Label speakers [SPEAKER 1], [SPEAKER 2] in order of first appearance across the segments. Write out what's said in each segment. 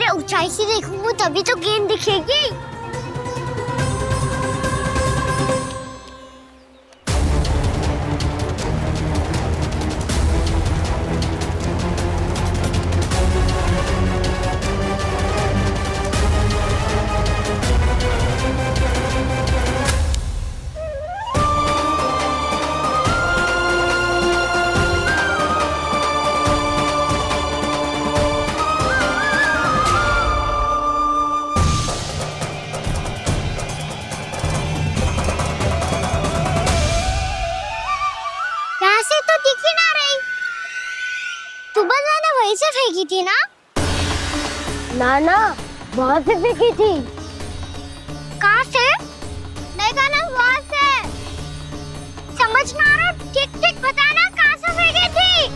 [SPEAKER 1] पहले ऊंचाई से देखूंगा तभी तो गेंद दिखेगी। वहीं से फेंकी थी ना? ना वहां से फेंकी थी। कहाँ से? नहीं ना वहां से। समझ में आ रहा? ठीक ठीक बताना कहाँ से फेंकी थी?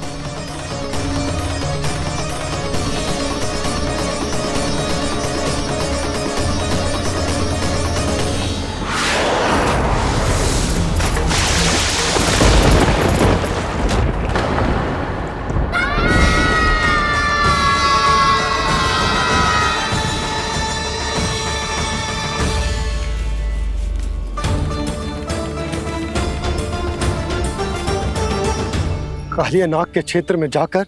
[SPEAKER 2] कालिया नाग के क्षेत्र में जाकर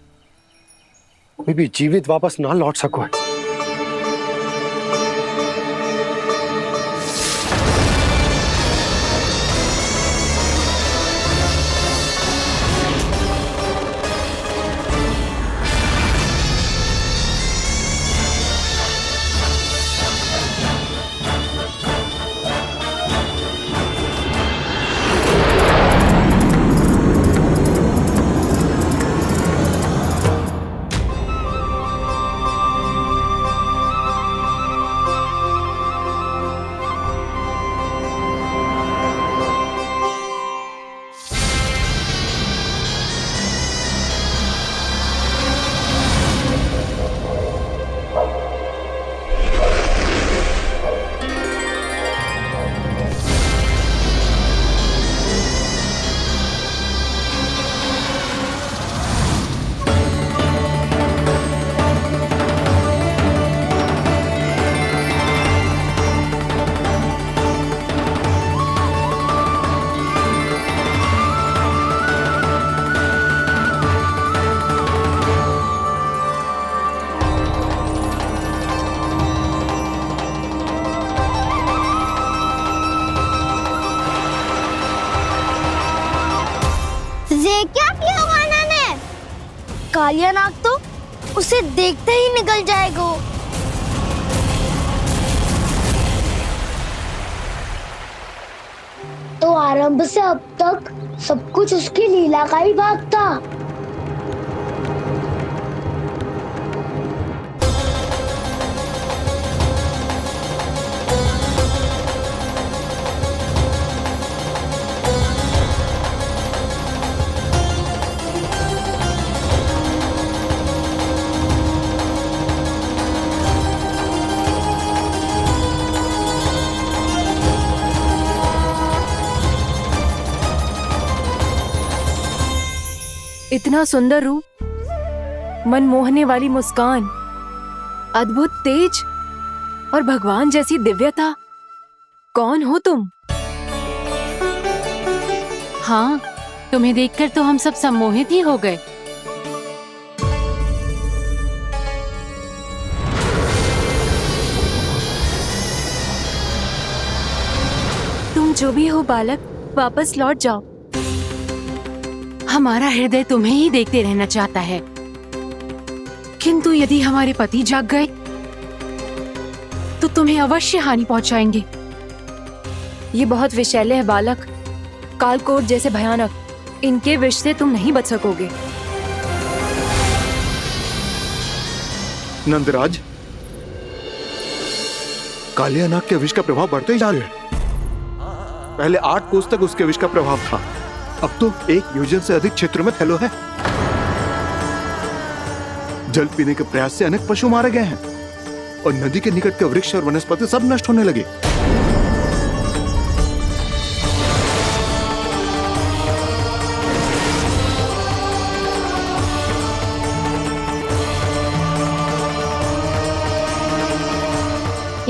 [SPEAKER 2] कोई भी जीवित वापस ना लौट सको है। कालिया नाग तो उसे देखते ही निकल जाएगा। तो आरंभ से अब तक सब कुछ उसकी लीला का ही भाग था।
[SPEAKER 3] इतना सुंदर रूप, मन मोहने वाली मुस्कान, अद्भुत तेज और भगवान जैसी दिव्यता। कौन हो तुम?
[SPEAKER 4] हाँ, तुम्हें देखकर तो हम सब सम्मोहित ही हो गए।
[SPEAKER 3] तुम जो भी हो बालक, वापस लौट जाओ।
[SPEAKER 4] हमारा हृदय तुम्हें ही देखते रहना चाहता है, किंतु यदि हमारे पति जाग गए तो तुम्हें अवश्य हानि पहुंचाएंगे।
[SPEAKER 3] ये बहुत विषैले है बालक, कालकोट जैसे भयानक। इनके विष से तुम नहीं बच सकोगे।
[SPEAKER 2] नंदराज, कालिया नाग के विष का प्रभाव बढ़ते ही जा रहा है। पहले 8 कोस तक उसके विष का प्रभाव था, अब तो 1 योजन से अधिक क्षेत्र में फैलो है। जल पीने के प्रयास से अनेक पशु मारे गए हैं और नदी के निकट के वृक्ष और वनस्पति सब नष्ट होने लगे।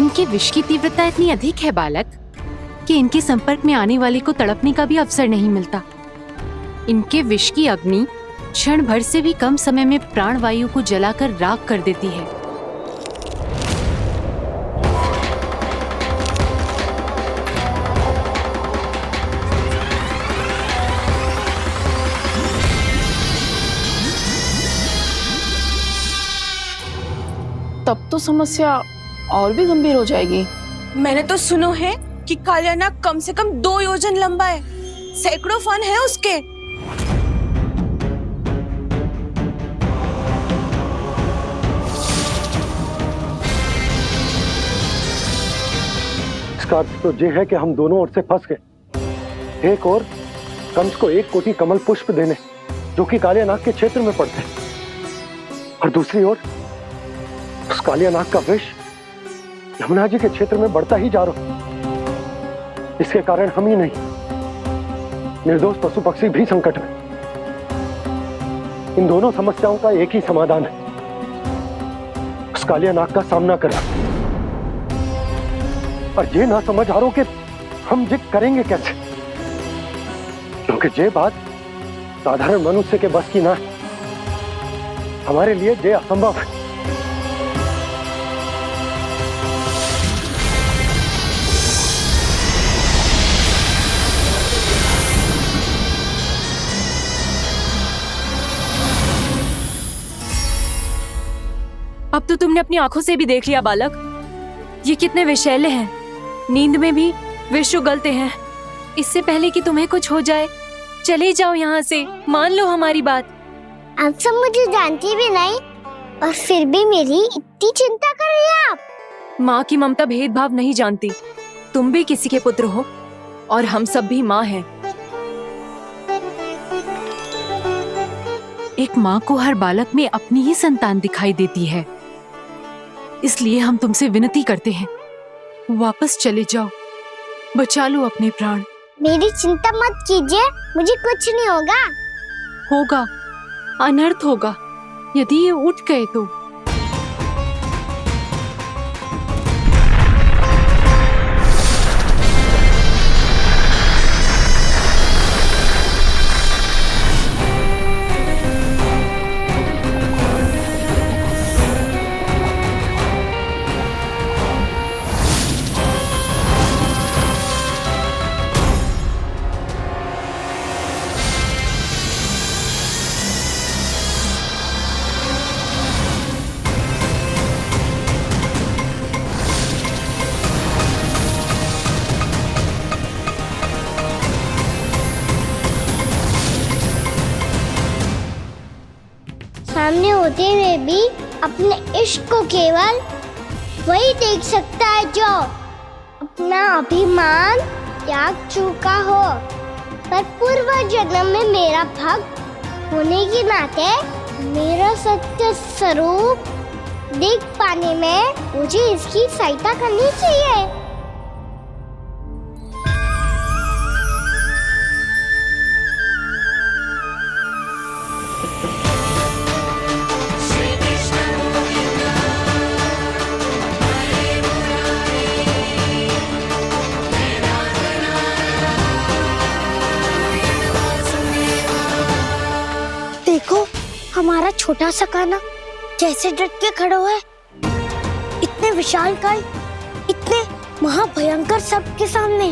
[SPEAKER 4] इनके विष की तीव्रता इतनी अधिक है बालक कि इनके संपर्क में आने वाले को तड़पने का भी अवसर नहीं मिलता। इनके विष की अग्नि क्षण भर से भी कम समय में प्राणवायु को जलाकर राख कर देती है।
[SPEAKER 5] तब तो समस्या और भी गंभीर हो जाएगी।
[SPEAKER 6] मैंने तो सुनो है कि कालियानाग कम से कम 2 योजन लंबा है, सैकड़ों फन है उसके।
[SPEAKER 7] इसका अर्थ तो ये है कि हम दोनों ओर से फंस गए। एक और कंस को 1 कोटि कमल पुष्प देने जो कि कालियानाग के क्षेत्र में पड़ते हैं, और दूसरी ओर उस कालियानाग का विष यमुना जी के क्षेत्र में बढ़ता ही जा रहा। इसके कारण हम ही नहीं, निर्दोष पशु पक्षी भी संकट में। इन दोनों समस्याओं का एक ही समाधान है, उस कालियानाग का सामना करना। और ये ना समझ आ रहा कि हम ये करेंगे कैसे, क्योंकि ये बात साधारण मनुष्य के बस की ना है। हमारे लिए ये असंभव है।
[SPEAKER 3] अब तो तुमने अपनी आंखों से भी देख लिया बालक, ये कितने विषैले हैं। नींद में भी विष उगलते हैं। इससे पहले कि तुम्हें कुछ हो जाए, चले जाओ यहाँ से, मान लो हमारी बात।
[SPEAKER 1] आप सब मुझे जानती भी नहीं और फिर भी मेरी इतनी चिंता कर रही हैं आप।
[SPEAKER 3] माँ की ममता भेदभाव नहीं जानती। तुम भी किसी के पुत्र हो और हम सब भी माँ हैं।
[SPEAKER 4] एक माँ को हर बालक में अपनी ही संतान दिखाई देती है, इसलिए हम तुमसे विनती करते हैं, वापस चले जाओ, बचा लो अपने प्राण।
[SPEAKER 1] मेरी चिंता मत कीजिए, मुझे कुछ नहीं होगा।
[SPEAKER 4] होगा, अनर्थ होगा यदि ये उठ गए तो।
[SPEAKER 1] सामने होते हुए भी अपने इश्क को केवल वही देख सकता है जो अपना अभिमान त्याग चुका हो। पर पूर्व जन्म में मेरा भक्त होने के नाते मेरा सत्य स्वरूप देख पाने में मुझे इसकी सहायता करनी चाहिए। देखो हमारा छोटा सा कान्हा कैसे डट के खड़ा है, इतने विशालकाय, इतने महाभयंकर सबके सामने।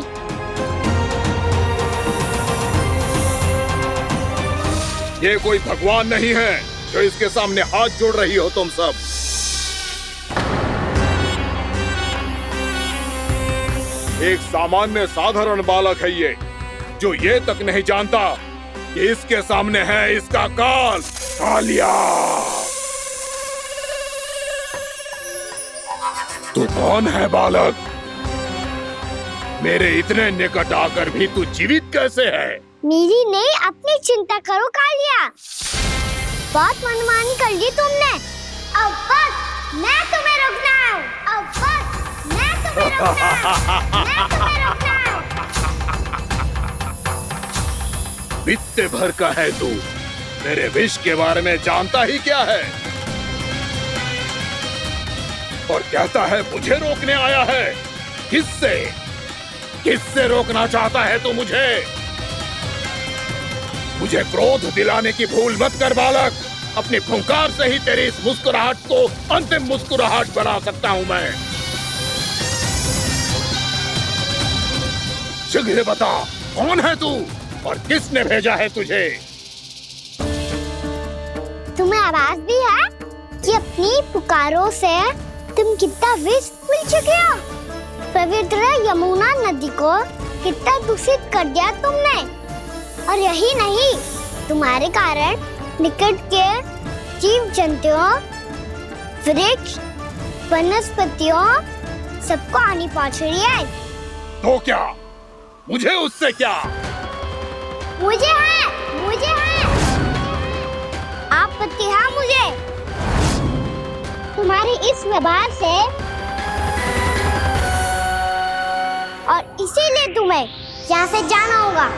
[SPEAKER 8] ये कोई भगवान नहीं है जो इसके सामने हाथ जोड़ रही हो तुम सब। एक सामान्य साधारण बालक है ये, जो ये तक नहीं जानता कि इसके सामने है इसका काल, कालिया। तू कौन है बालक? मेरे इतने निकट आकर भी तू जीवित कैसे है?
[SPEAKER 1] मेरी नहीं, अपनी चिंता करो कालिया। बहुत मनमानी कर ली तुमने। अब बस मैं तुम्हें रोकना हूँ। अब बस मैं तुम्हें रोकना हूँ। मैं तुम्हें रोकना हूँ।
[SPEAKER 8] बित्ते भर का है तू, मेरे विष के बारे में जानता ही क्या है? और कहता है मुझे रोकने आया है। किससे? किससे रोकना चाहता है तू मुझे? मुझे क्रोध दिलाने की भूल मत कर बालक। अपनी फुंकार से ही तेरी इस मुस्कुराहट को अंतिम मुस्कुराहट बना सकता हूं मैं। शीघ्र बता, कौन है तू और किसने भेजा है तुझे?
[SPEAKER 1] तुम्हें आवाज भी है कि अपनी पुकारों से तुम कितना विष भूल चुके हो। पवित्र यमुना नदी को कितना दूषित कर दिया तुमने। और यही नहीं, तुम्हारे कारण निकट के जीव जंतुओं, वृक्ष, वनस्पतियों सबको हानि पहुंच रही है।
[SPEAKER 8] तो क्या? मुझे उससे क्या?
[SPEAKER 1] मुझे है आपत्ति है मुझे तुम्हारी इस व्यवहार से, और इसीलिए तुम्हें यहाँ से जाना होगा।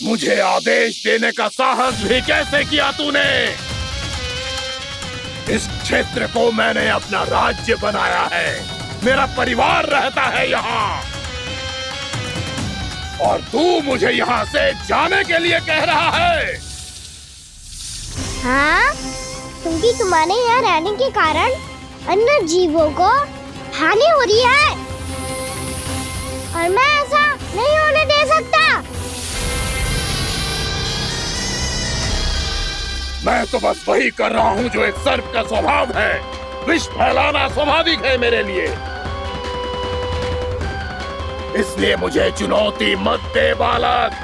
[SPEAKER 8] मुझे आदेश देने का साहस भी कैसे किया तूने? इस क्षेत्र को मैंने अपना राज्य बनाया है। मेरा परिवार रहता है यहाँ, और तू मुझे यहाँ से जाने के लिए कह रहा है?
[SPEAKER 1] हाँ, क्योंकि तुम्हारे यहाँ रहने के कारण अन्य जीवों को हानि हो रही है, और मैं ऐसा नहीं होने दे सकता।
[SPEAKER 8] मैं तो बस वही कर रहा हूँ जो एक सर्प का स्वभाव है। विष फैलाना स्वाभाविक है मेरे लिए। इसलिए मुझे चुनौती मत दे बालक।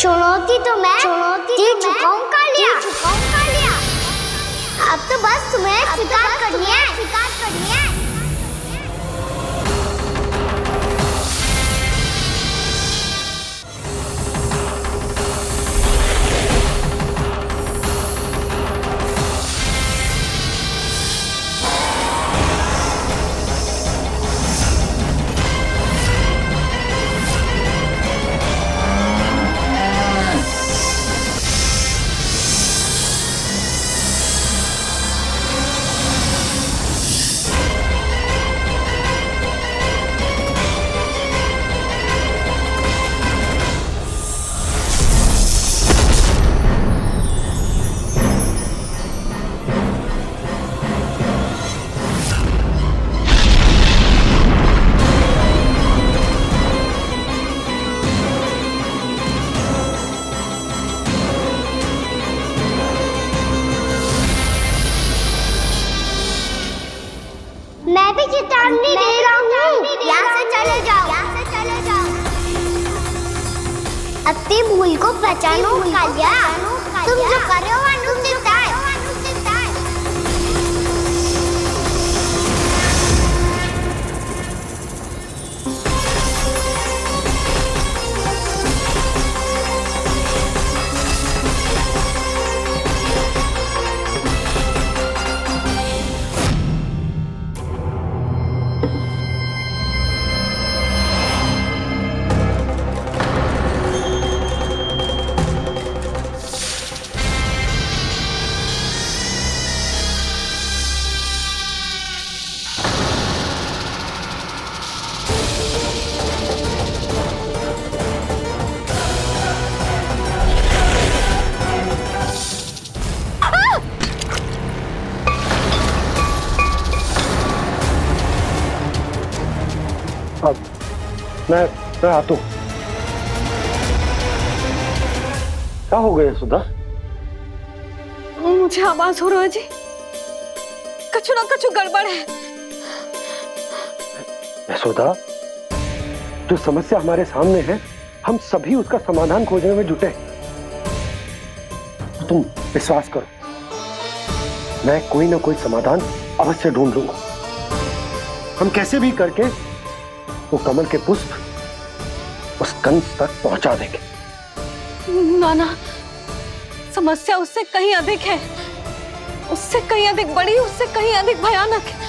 [SPEAKER 1] चुनौती तो मैं दे चुका हूँ कालिया। अब तो बस तुम्हें स्वीकार करनी है। मैं भी चेतावनी दे रहा हूँ, यहाँ से चले जाओ। अपनी भूल को पहचानो कालिया। तुम जो कर रहे हो अनुचित है।
[SPEAKER 7] अब मैं आता हूँ। क्या हो गया सुधा?
[SPEAKER 6] मुझे आवाज हो रहा है जी, कछु ना कछु गड़बड़ है।
[SPEAKER 7] यशोदा, जो समस्या हमारे सामने है हम सभी उसका समाधान खोजने में जुटे हैं। तो तुम विश्वास करो, मैं कोई ना कोई समाधान अवश्य ढूंढ लूंगा। हम कैसे भी करके वो कमल के पुष्प उस कंस तक पहुंचा देंगे।
[SPEAKER 6] नाना, समस्या उससे कहीं अधिक है, उससे कहीं अधिक बड़ी, उससे कहीं अधिक भयानक है।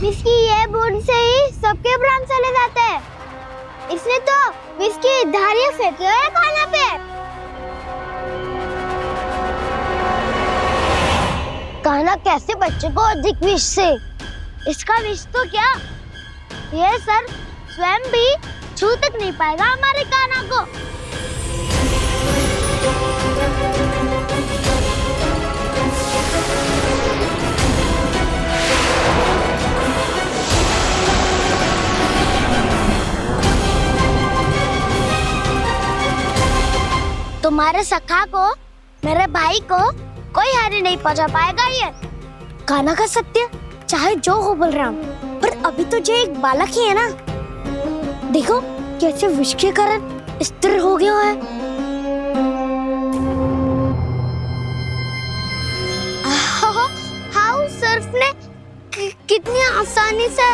[SPEAKER 1] विस्की ये बूंद से ही सबके प्राण चले जाते हैं। इसने तो विस्की धारियां फेंकी है खाना पे। कान्हा कैसे बच्चे को अधिक विष से? इसका विष तो क्या, ये सर स्वयं भी छू तक नहीं पाएगा हमारे कान्हा को। तुम्हारे सखा को, मेरे भाई को कोई हानि नहीं पहुंचा पाएगा। ये कान्हा का सत्य चाहे जो हो बलराम, पर अभी तो जो एक बालक ही है ना। देखो कैसे विष के कारण स्थिर हो गया है। हाउ सर्फ ने कितनी आसानी से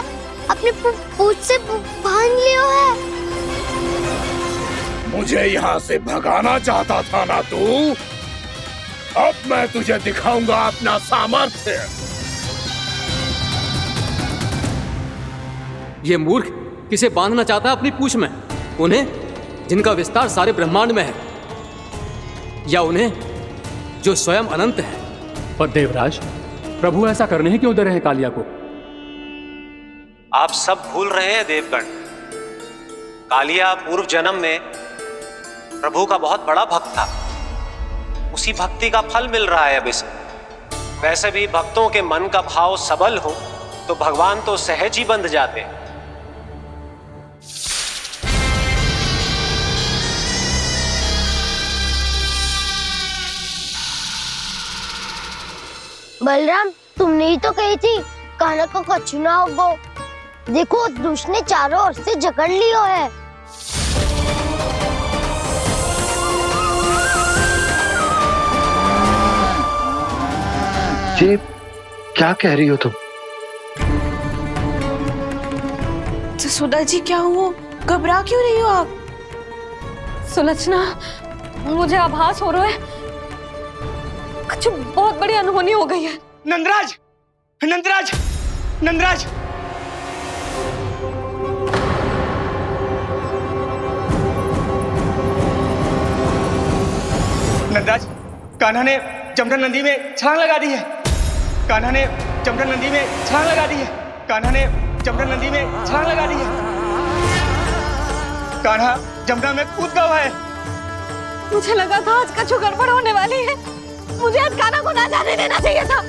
[SPEAKER 1] अपनी पूंछ से बांध लिया है।
[SPEAKER 8] मुझे यहाँ से भगाना चाहता था ना तू? अब मैं तुझे दिखाऊंगा अपना सामर्थ्य।
[SPEAKER 9] ये मूर्ख किसे बांधना चाहता है अपनी पूंछ में? उन्हें जिनका विस्तार सारे ब्रह्मांड में है, या उन्हें जो स्वयं अनंत है?
[SPEAKER 10] पर देवराज, प्रभु ऐसा करने ही क्यों दे रहे हैं कालिया को?
[SPEAKER 11] आप सब भूल रहे हैं देवगण। कालिया पूर्व जन्म में प्रभु का बहुत बड़ा भक्त था। उसी भक्ति का फल मिल रहा है अब इसे। वैसे भी भक्तों के मन का भाव सबल हो तो भगवान तो सहज ही बंध जाते हैं।
[SPEAKER 1] बलराम, तुमने ही तो कही थी कान्हा को कछु ना होगो। देखो उस दुष्ट ने चारों ओर से जकड़ लियो है।
[SPEAKER 7] ये क्या कह रही हो तुम?
[SPEAKER 6] सुधा जी, क्या हुआ? घबरा क्यों रही हो आप? सुलक्षणा, मुझे आभास हो रहा है कुछ बहुत बड़ी अनहोनी हो गई है।
[SPEAKER 12] नंदराज, नंदराज, नंदराज! नंदराज, कान्हा ने जमदग्नि नदी में छलांग लगा दी है। कान्हा ने जमदग्नि नदी में छलांग लगा दी है। कान्हा ने जमदग्नि नदी में छलांग लगा दी है। कान्हा जमुना में कूद गया है।
[SPEAKER 6] मुझे लगा था आज कछु गड़बड़ होने वाली है। मुझे आज कान्हा को ना जाने देना चाहिए था।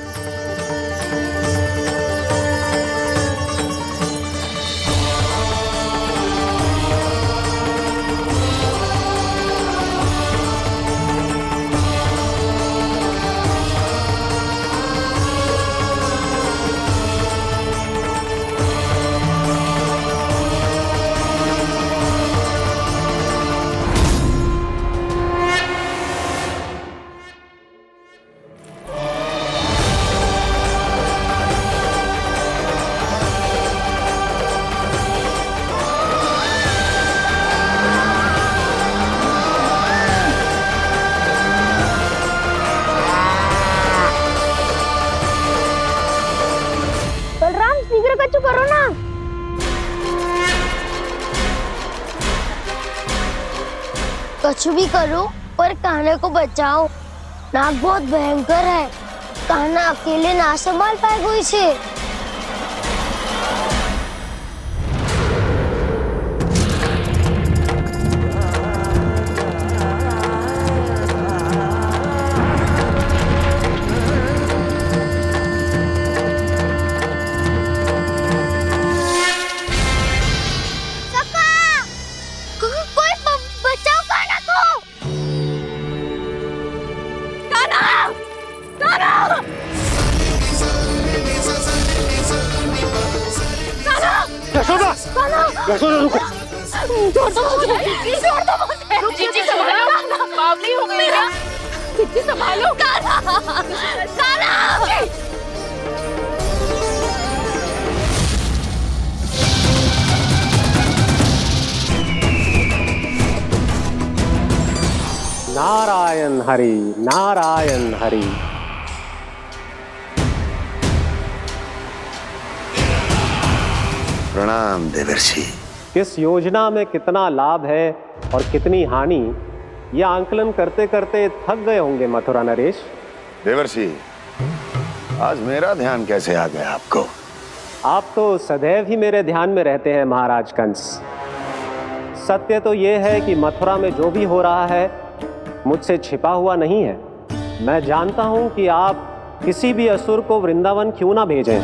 [SPEAKER 1] कछु करो ना। कछु भी करो पर कान्हा को बचाओ। नाग बहुत भयंकर है। कान्हा अकेले ना संभाल पाएगा इसे।
[SPEAKER 7] यशोदा रुको।
[SPEAKER 1] छोड़ दो मुझे, छोड़ दो मुझे।
[SPEAKER 5] जीजी संभालो, बावली हो गई क्या? जीजी संभालो।
[SPEAKER 11] नारायण हरि, नारायण हरि।
[SPEAKER 13] प्रणाम देवर्षि।
[SPEAKER 11] किस योजना में कितना लाभ है और कितनी हानि, यह आंकलन करते करते थक गए होंगे मथुरा नरेश।
[SPEAKER 13] देवर्षि, आज मेरा ध्यान कैसे आ गया आपको?
[SPEAKER 11] आप तो सदैव ही मेरे ध्यान में रहते हैं महाराज कंस। सत्य तो यह है कि मथुरा में जो भी हो रहा है मुझसे छिपा हुआ नहीं है। मैं जानता हूं कि आप किसी भी असुर को वृंदावन क्यों ना भेजें,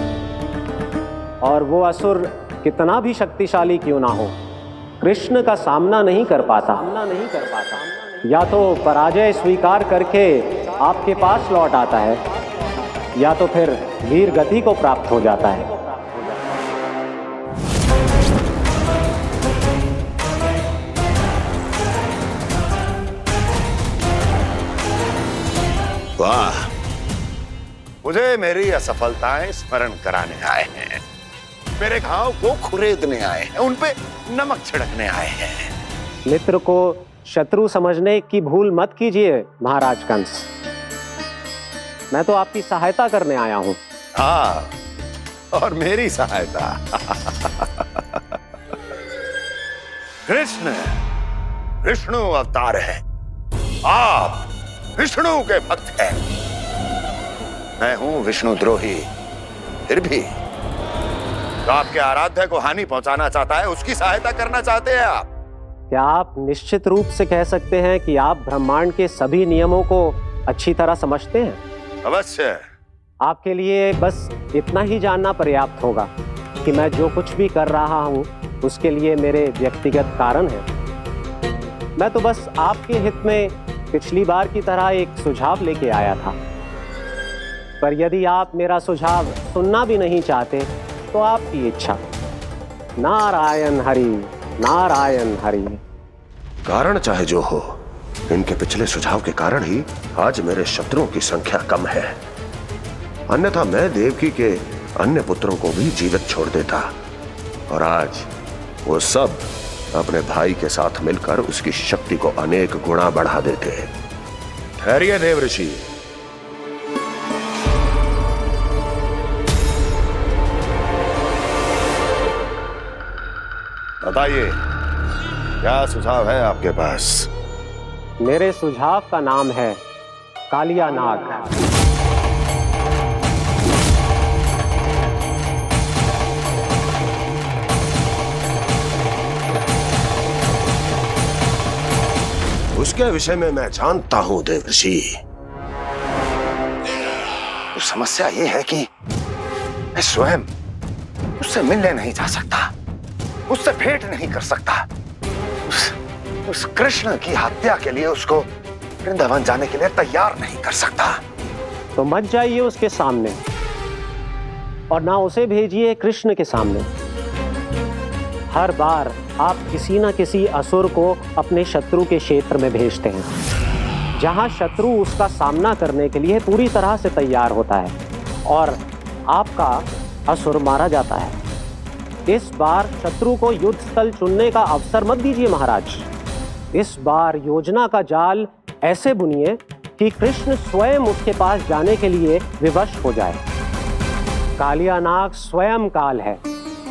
[SPEAKER 11] और वो असुर कितना भी शक्तिशाली क्यों ना हो, कृष्ण का सामना नहीं कर पाता। या तो पराजय स्वीकार करके आपके पास लौट आता है, या तो फिर वीर गति को प्राप्त हो जाता है।
[SPEAKER 13] वाह, मुझे मेरी असफलताएं स्मरण कराने आए हैं, मेरे घाव को खुरेदने आए हैं, उन पे नमक छिड़कने आए हैं।
[SPEAKER 11] मित्र को शत्रु समझने की भूल मत कीजिए महाराज कंस। मैं तो आपकी सहायता करने आया हूं।
[SPEAKER 13] हाँ, और मेरी सहायता। कृष्ण विष्णु अवतार है, आप विष्णु के भक्त हैं। मैं हूं विष्णु द्रोही, फिर भी तो आपके आराध्य को हानि पहुंचाना चाहता है, उसकी सहायता करना चाहते हैं आप।
[SPEAKER 11] क्या आप निश्चित रूप से कह सकते हैं कि आप ब्रह्मांड के सभी नियमों को अच्छी तरह समझते हैं?
[SPEAKER 13] अवश्य।
[SPEAKER 11] आपके लिए बस इतना ही जानना पर्याप्त होगा कि मैं जो कुछ भी कर रहा हूं उसके लिए मेरे व्यक्तिगत कारण हैं। मैं तो बस आपके हित में पिछली बार की तरह एक सुझाव लेके आया था, पर यदि आप मेरा सुझाव सुनना भी नहीं चाहते तो आपकी इच्छा। नारायण हरि, नारायण हरि।
[SPEAKER 13] कारण चाहे जो हो, इनके पिछले सुझाव के कारण ही आज मेरे शत्रुओं की संख्या कम है। अन्यथा मैं देवकी के अन्य पुत्रों को भी जीवित छोड़ देता, और आज वो सब अपने भाई के साथ मिलकर उसकी शक्ति को अनेक गुना बढ़ा देते। ठहरिए देवऋषि, बताइए क्या सुझाव है आपके पास?
[SPEAKER 11] मेरे सुझाव का नाम है कालिया नाग।
[SPEAKER 13] उसके विषय में मैं जानता हूं देवर्षि। तो समस्या ये है कि मैं स्वयं उससे मिलने नहीं जा सकता, उससे भेंट नहीं कर सकता। उस कृष्ण की हत्या के लिए उसको वृंदावन जाने के लिए तैयार नहीं कर सकता।
[SPEAKER 11] तो मत जाइए उसके सामने, और ना उसे भेजिए कृष्ण के सामने। हर बार आप किसी ना किसी असुर को अपने शत्रु के क्षेत्र में भेजते हैं, जहां शत्रु उसका सामना करने के लिए पूरी तरह से तैयार होता है, और आपका असुर मारा जाता है। इस बार शत्रु को युद्ध स्थल चुनने का अवसर मत दीजिए महाराज। इस बार योजना का जाल ऐसे बुनिए कि कृष्ण स्वयं उसके पास जाने के लिए विवश हो जाए। कालिया नाग स्वयं काल है,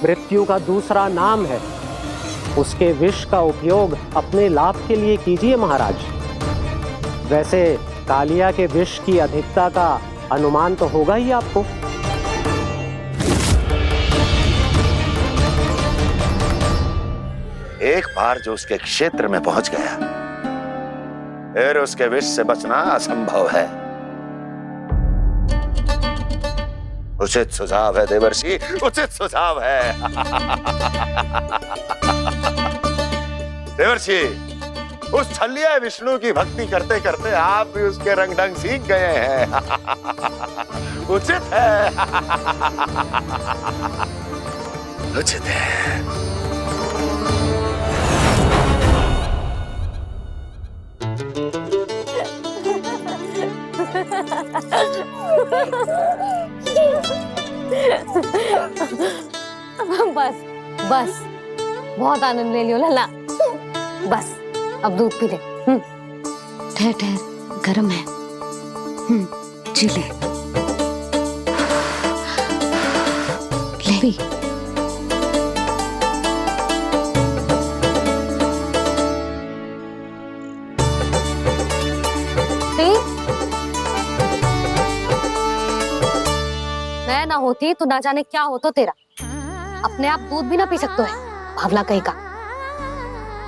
[SPEAKER 11] मृत्यु का दूसरा नाम है। उसके विष का उपयोग अपने लाभ के लिए कीजिए महाराज। वैसे कालिया के विष की अधिकता का अनुमान तो होगा ही आपको।
[SPEAKER 13] एक बार जो उसके क्षेत्र में पहुंच गया, फिर उसके विष से बचना असंभव है। उचित सुझाव है देवर्षि, उचित सुझाव है। देवर्षि, उस छलिया विष्णु की भक्ति करते करते आप भी उसके रंग ढंग सीख गए हैं। उचित है, उचित है।
[SPEAKER 6] बस बस, बहुत आनंद ले लियो लल्ला। बस अब दूध पी ले।
[SPEAKER 1] ठहर ठहर, गर्म है। जी ले। ले भी।
[SPEAKER 6] मैं ना होती तो ना जाने क्या हो तो तेरा। अपने आप दूध भी ना पी सकते है, भावला कहीं का।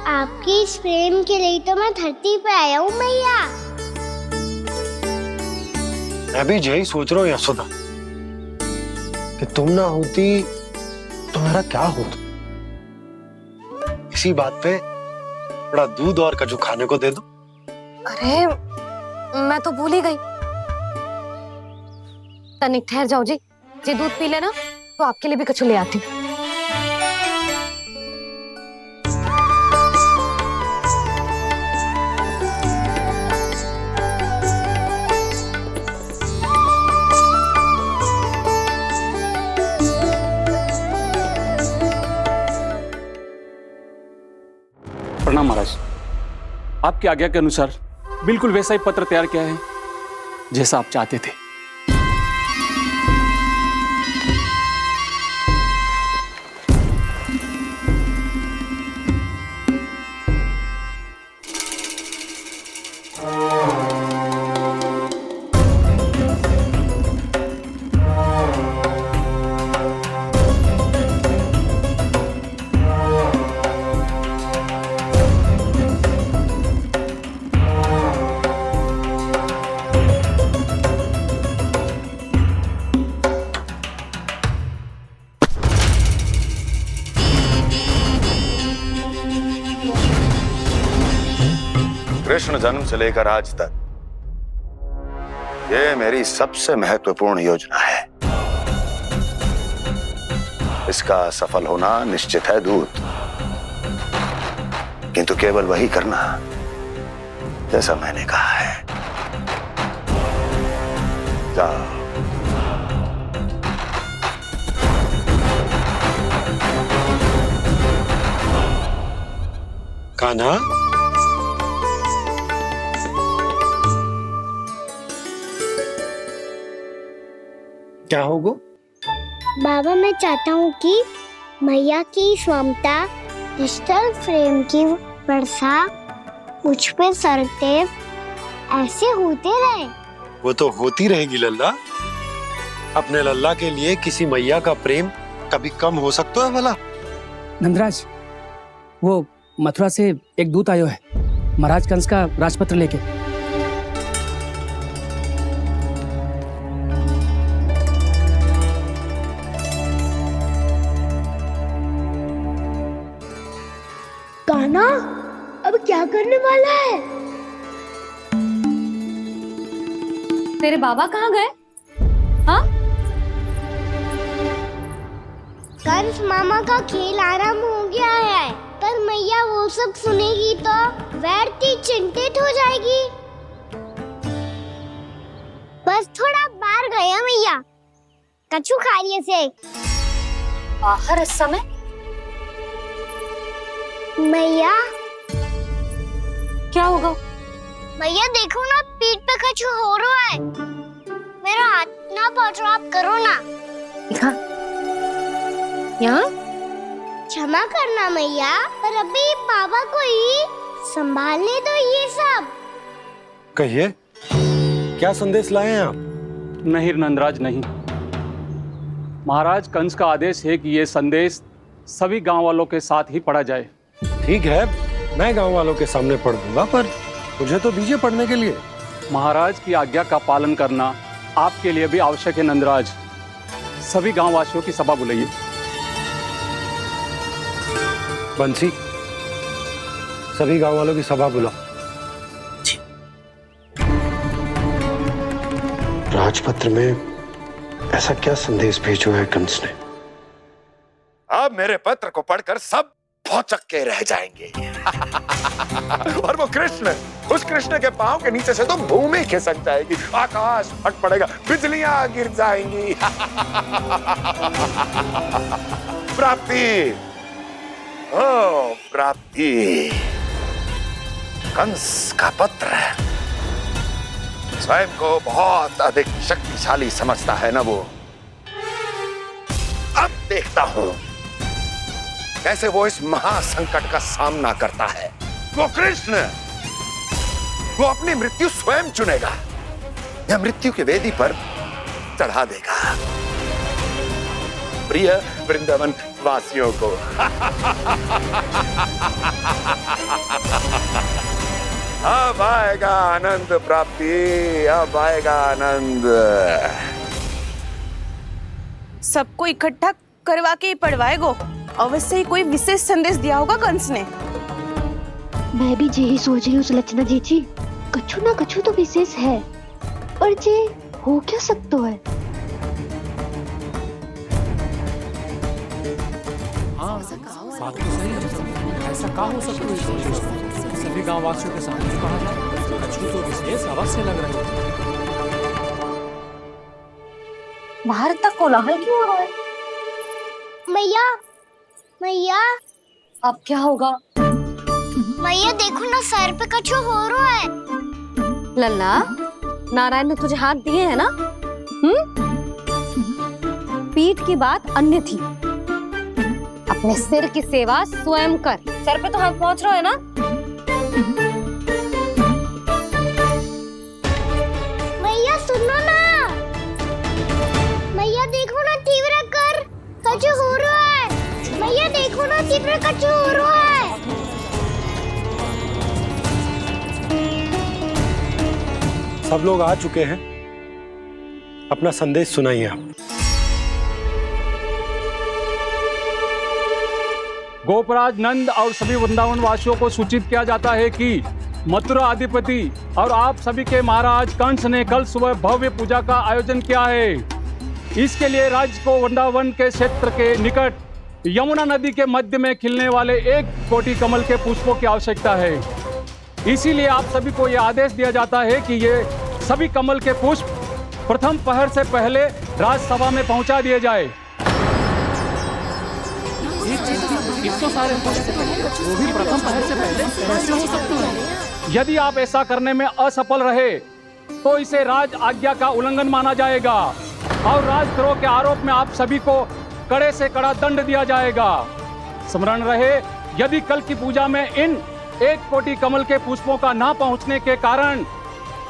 [SPEAKER 1] आपकी इस प्रेम के लिए तो मैं धरती पे आया हूँ मैया।
[SPEAKER 7] मैं भी यही सोच रहा हूँ यशोदा कि तुम ना होती तो मेरा क्या होता। इसी बात पे थोड़ा दूध और कजू खाने को दे दो।
[SPEAKER 6] अरे मैं तो भूल ही गई। तनिक ठहर जाओ जी, दूध पी लेना तो आपके लिए भी कछु ले आती।
[SPEAKER 10] प्रणाम महाराज। आपकी आज्ञा के अनुसार बिल्कुल वैसा ही पत्र तैयार किया है जैसा आप चाहते थे।
[SPEAKER 13] कृष्ण जन्म से लेकर आज तक ये मेरी सबसे महत्वपूर्ण योजना है। इसका सफल होना निश्चित है दूत, किंतु केवल वही करना जैसा मैंने कहा है। जाओ।
[SPEAKER 7] कान्हा, क्या होगा?
[SPEAKER 1] बाबा मैं चाहता हूँ कि मैया की स्वमता क्रिस्टल फ्रेम की वर्षा मुझ पे सरते ऐसे होते रहे।
[SPEAKER 7] वो तो होती रहेगी लल्ला। अपने लल्ला के लिए किसी मैया का प्रेम कभी कम हो सकता है भला?
[SPEAKER 14] नंदराज, वो मथुरा से एक दूत आयो है महाराज कंस का राजपत्र लेके।
[SPEAKER 1] कान्हा, अब क्या करने वाला है?
[SPEAKER 6] तेरे बाबा कहाँ गए? हाँ?
[SPEAKER 1] कंस मामा का खेल आरंभ हो गया है, पर मैया वो सब सुनेगी तो व्यर्थ चिंतित हो जाएगी। बस थोड़ा बाहर गया मैया, कछु खा लिए से।
[SPEAKER 6] बाहर इस समय?
[SPEAKER 1] मैया
[SPEAKER 6] क्या होगा?
[SPEAKER 1] मैया देखो ना, पीठ पे कुछ हो रहा है। मेरा हाथ ना पकड़ो, आप करो ना।
[SPEAKER 6] दिखा। यहाँ?
[SPEAKER 1] क्षमा करना मैया, पर अभी बाबा को ही संभालने दो ये सब।
[SPEAKER 7] कहिए, क्या संदेश लाए हैं आप?
[SPEAKER 10] नहीं नंदराज नहीं। महाराज कंस का आदेश है कि ये संदेश सभी गांव वालों के साथ ही पढ़ा जाए।
[SPEAKER 7] ठीक है, मैं गांव वालों के सामने पढ़ दूंगा, पर मुझे तो दीजिए पढ़ने के लिए।
[SPEAKER 10] महाराज की आज्ञा का पालन करना आपके लिए भी आवश्यक है नंदराज। सभी गांव वासियों की सभा बुलाइए।
[SPEAKER 7] बंसी, सभी गांव वालों की सभा बुलाओ। राजपत्र में ऐसा क्या संदेश भेजो है कंस ने?
[SPEAKER 13] अब मेरे पत्र को पढ़कर सब भौचक के रह जाएंगे। और वो कृष्ण, उस कृष्ण के पांव के नीचे से तो भूमि खिसक जाएगी, आकाश फट पड़ेगा, बिजलियां गिर जाएंगी। प्राप्ति, ओ प्राप्ति, कंस का पुत्र स्वयं को बहुत अधिक शक्तिशाली समझता है ना वो। अब देखता हूं कैसे वो इस महासंकट का सामना करता है। वो कृष्ण, वो अपनी मृत्यु स्वयं चुनेगा या मृत्यु की वेदी पर चढ़ा देगा प्रिय वृंदावन वासियों को। अब आएगा आनंद प्राप्ति, अब आएगा आनंद।
[SPEAKER 5] सबको इकट्ठा करवा के ही पढ़वाएगो। अवश्य ही कोई विशेष संदेश दिया होगा कंस ने।
[SPEAKER 1] मैं भी यही सोच रही हूँ सुलक्षणा जी, कछु ना कछु तो विशेष है, पर जे हो क्या सकता है?
[SPEAKER 10] बात तो सही है। ऐसा कहाँ हो सकता है? सभी गांव वासियों के सामने कहा जाए, कछु तो विशेष अवश्य लग रहा है।
[SPEAKER 6] बाहर तक कोलाहल क्यों हो रहा है?
[SPEAKER 1] मैया, मैया,
[SPEAKER 6] अब क्या होगा?
[SPEAKER 1] मैया देखो ना, सर पे कछु हो रहा है।
[SPEAKER 6] लल्ला, नारायण ने तुझे हाथ दिए हैं ना? पीठ की बात अन्य थी, अपने सिर की सेवा स्वयं कर। सर पे तो हाथ पहुंच रहा है ना?
[SPEAKER 1] मैया सुनो ना, मैया देखो ना, तीव्र कर, कछु हो रहा है। मैया देखो ना, तीव्र कछु हो रहा है।
[SPEAKER 7] सब लोग आ चुके हैं, अपना संदेश सुनाइए आप।
[SPEAKER 10] गोपराज नंद और सभी वृंदावन वासियों को सूचित किया जाता है कि मथुरा अधिपति और आप सभी के महाराज कंस ने कल सुबह भव्य पूजा का आयोजन किया है। इसके लिए राज्य को वृंदावन के क्षेत्र के निकट यमुना नदी के मध्य में खिलने वाले 1 कोटि कमल के पुष्पों की आवश्यकता है। इसीलिए आप सभी को यह आदेश दिया जाता है कि ये सभी कमल के पुष्प प्रथम पहर से पहले राजसभा में पहुंचा दिए जाए। सारे वो भी प्रथम पहर से पहले कैसे हो सकते हैं? यदि आप ऐसा करने में असफल रहे तो इसे राज आज्ञा का उल्लंघन माना जाएगा और राजद्रोह के आरोप में आप सभी को कड़े से कड़ा दंड दिया जाएगा। स्मरण रहे, यदि कल की पूजा में इन 1 कोटि कमल के पुष्पों का ना पहुंचने के कारण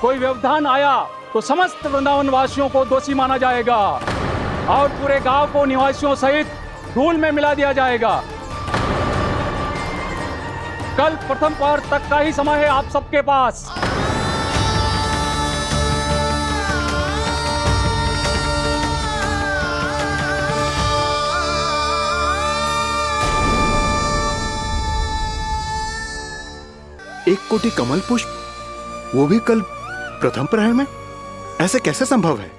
[SPEAKER 10] कोई व्यवधान आया तो समस्त वृंदावन वासियों को दोषी माना जाएगा और पूरे गांव को निवासियों सहित धूल में मिला दिया जाएगा। कल प्रथम पहर तक का ही समय है आप सबके पास।
[SPEAKER 2] एक कोटि कमल पुष्प, वो भी कल प्रथम प्रहर में? ऐसे कैसे संभव है?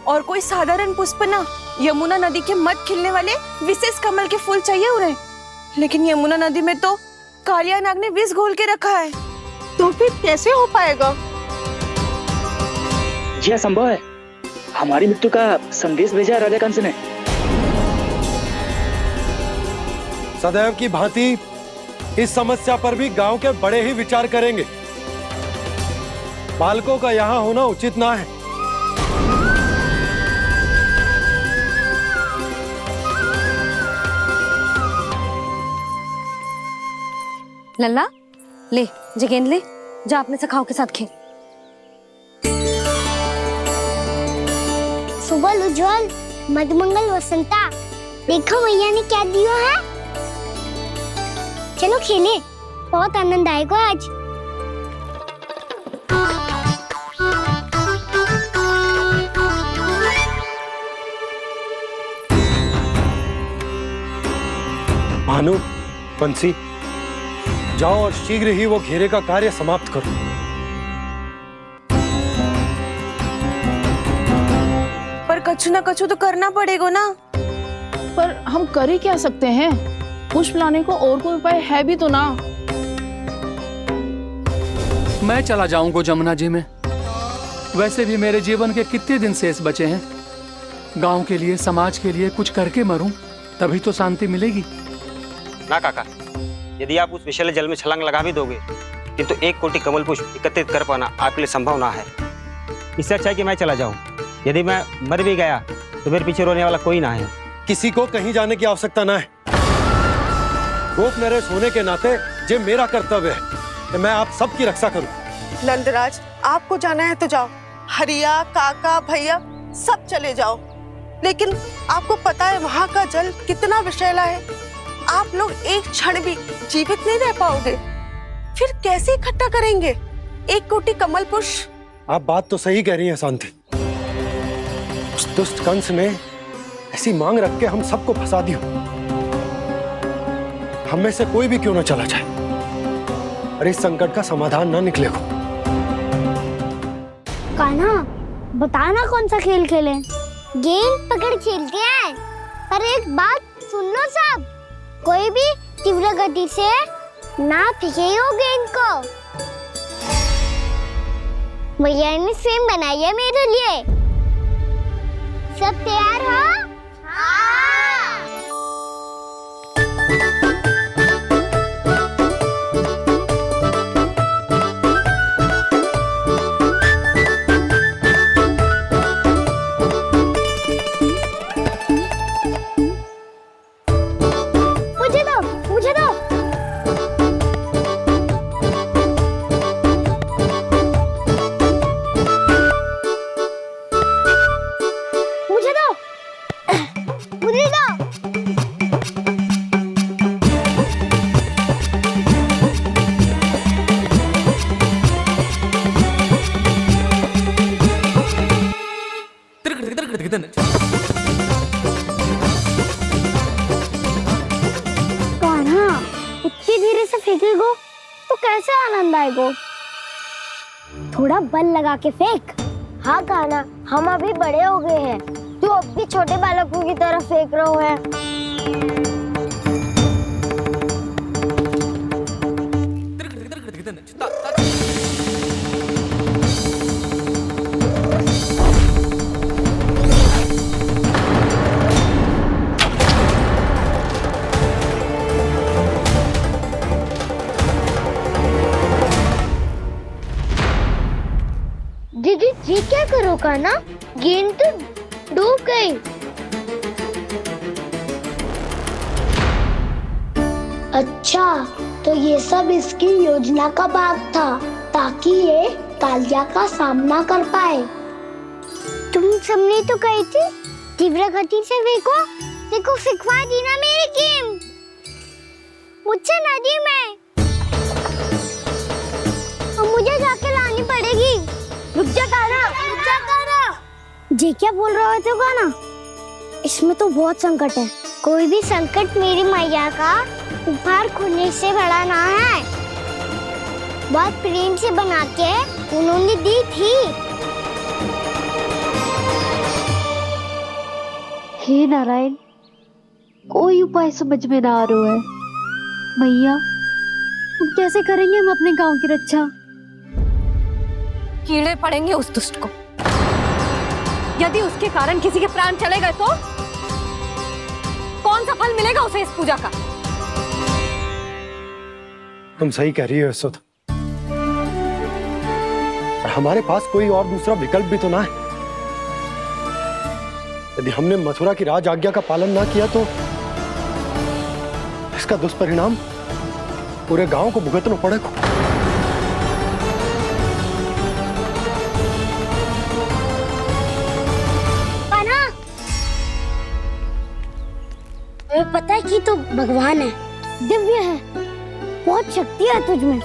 [SPEAKER 5] और कोई साधारण पुष्प ना, यमुना नदी के मध्य खिलने वाले विशेष कमल के फूल चाहिए उन्हें। लेकिन यमुना नदी में तो कालिया नाग ने विष घोल के रखा है, तो फिर कैसे हो पाएगा?
[SPEAKER 14] जी संभव है। हमारी मृत्यु का संदेश भेजा राजा कंस ने।
[SPEAKER 7] सदैव की भांति इस समस्या पर भी गांव के बड़े ही विचार करेंगे। बालकों का यहाँ होना उचित ना है।
[SPEAKER 6] लल्ला, ले गेंद ले, जा अपने सखाओं के साथ खेल।
[SPEAKER 1] सुबह उज्जवल, मधुमंगल वसंता, देखो मैया ने क्या दिया है। चलो खेले, बहुत आनंद आएगा आज।
[SPEAKER 7] भानु, बंसी, जाओ और शीघ्र ही वो घेरे का कार्य समाप्त करो।
[SPEAKER 5] पर कछु ना कछु तो करना पड़ेगा ना। पर हम कर ही क्या सकते हैं? पुष्प लाने को और कोई उपाय है भी तो ना।
[SPEAKER 10] मैं चला जाऊंगा जमुना जी में। वैसे भी मेरे जीवन के कितने दिन शेष बचे हैं। गांव के लिए, समाज के लिए कुछ करके मरूं, तभी तो शांति मिलेगी।
[SPEAKER 12] ना काका, यदि आप उस विषैले जल में छलांग लगा भी दोगे, किंतु 1 कोटि कमल पुष्प एकत्रित कर पाना आपके लिए संभव ना है। इससे अच्छा है कि मैं चला जाऊं। यदि मैं मर भी गया तो मेरे पीछे रोने वाला कोई ना है।
[SPEAKER 7] किसी को कहीं जाने की आवश्यकता ना है। गोप नरेश होने के नाते ये मेरा कर्तव्य है कि मैं आप सबकी रक्षा करूं।
[SPEAKER 5] नंदराज, आपको जाना है तो जाओ। हरिया, काका, भैया सब चले जाओ। लेकिन आपको पता है वहाँ का जल कितना विषैला है। आप लोग एक क्षण भी जीवित नहीं रह पाओगे। फिर कैसे इकट्ठा करेंगे 1 कोटि कमल पुष्प?
[SPEAKER 7] आप बात तो सही कह रही हैं शांति। उस दुष्ट कंस ने ऐसी मांग रख के हम सबको फंसा दिया। हम में से कोई भी क्यों ना चला जाए और इस संकट का समाधान ना निकले को।
[SPEAKER 1] कान्हा, बताना कौन सा खेल खेलें? गेंद पकड़ खेलते हैं। पर एक बात सुन लो सब, कोई भी तीव्र गति से ना फेंको गेंद को। भैया ने फ्रेम बनाई है मेरे लिए। सब तैयार हो? मुझे दो। इतनी धीरे से फेंकेगो तो कैसे आनंद आएगो? थोड़ा बल लगा के फेंक। हाँ कान्हा, हम अभी बड़े हो गए हैं, तू अब भी छोटे बालकों की तरह फेंक रहे हो है। दीदी जी क्या करो कान्हा? गेंद तो डूब गई। अच्छा, तो ये सब इसकी योजना का भाग था ताकि ये कालिया का सामना कर पाए। तुम सबने तो कही थी तीव्र गति से फेंको। देखो सिखवा दी ना मेरी गेम मुझसे नदी में। अब मुझे जाके लानी पड़ेगी। रुक जा कान्हा, रुक जा कान्हा। जी क्या बोल रहे थे कान्हा? इसमें तो बहुत संकट है। कोई भी संकट मेरी मैया का उपहार खोने से बड़ा ना है। बहुत प्रेम से बना के उन्होंने दी थी।
[SPEAKER 6] हे नारायण, कोई उपाय समझ में ना आ रहा है। भैया, हम कैसे करेंगे हम अपने गांव की रक्षा?
[SPEAKER 3] कीड़े पड़ेंगे उस दुष्ट को। यदि उसके कारण किसी के प्राण चले गए तो कौन सा फल मिलेगा उसे इस पूजा का?
[SPEAKER 7] तुम सही कह रही हो यशोदा। हमारे पास कोई और दूसरा विकल्प भी तो ना है। यदि हमने मथुरा की राज आज्ञा का पालन ना किया तो इसका दुष्परिणाम पूरे गांव को भुगतना पड़ेगा।
[SPEAKER 1] तुम्हें पता है कि तू भगवान है, दिव्य है, बहुत शक्ति है तुझमें।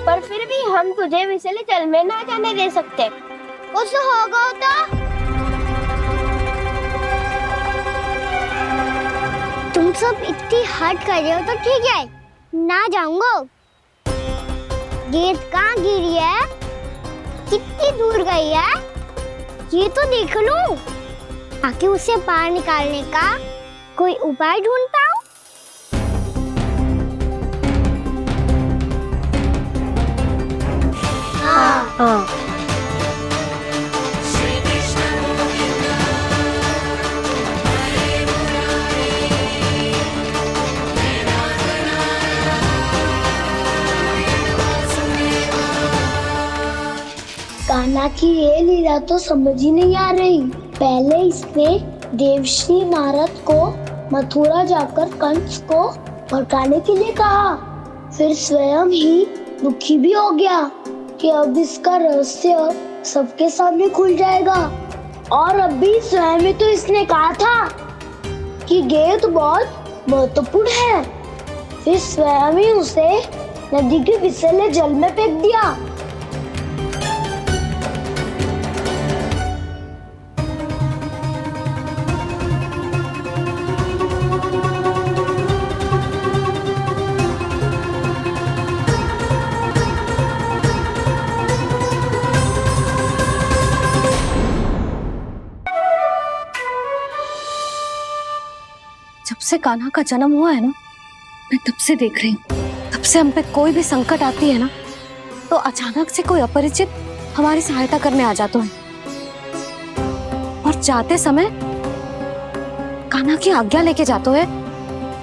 [SPEAKER 1] पर फिर भी हम तुझे विषैले जल में ना जाने दे सकते। कुछ होगा तो तुम सब इतनी हट कर रहे हो तो ठीक है, ना जाऊंगा। गेंद कहाँ गिरी है, कितनी दूर गई है, ये तो देख लूं, ताकि उसे बाहर निकालने का कोई उपाय ढूंढता हूँ। हाँ। कान्हा की ये लीला तो समझ ही नहीं आ रही। पहले इसने देवश्री नारद को मथुरा जाकर कंस को भड़काने के लिए कहा, फिर स्वयं ही दुखी भी हो गया कि अब इसका रहस्य सबके सामने खुल जाएगा। और अभी स्वयं ही तो इसने कहा था कि गेंद बहुत महत्वपूर्ण है, फिर स्वयं ही उसे नदी के विषैले जल में फेंक दिया।
[SPEAKER 6] जब से कान्हा का जन्म हुआ है ना, मैं तब से देख रही हूँ, तब से हम पे कोई भी संकट आती है ना, तो अचानक से कोई अपरिचित हमारी सहायता करने आ जाता है। और जाते समय कान्हा की आज्ञा लेके जाते है,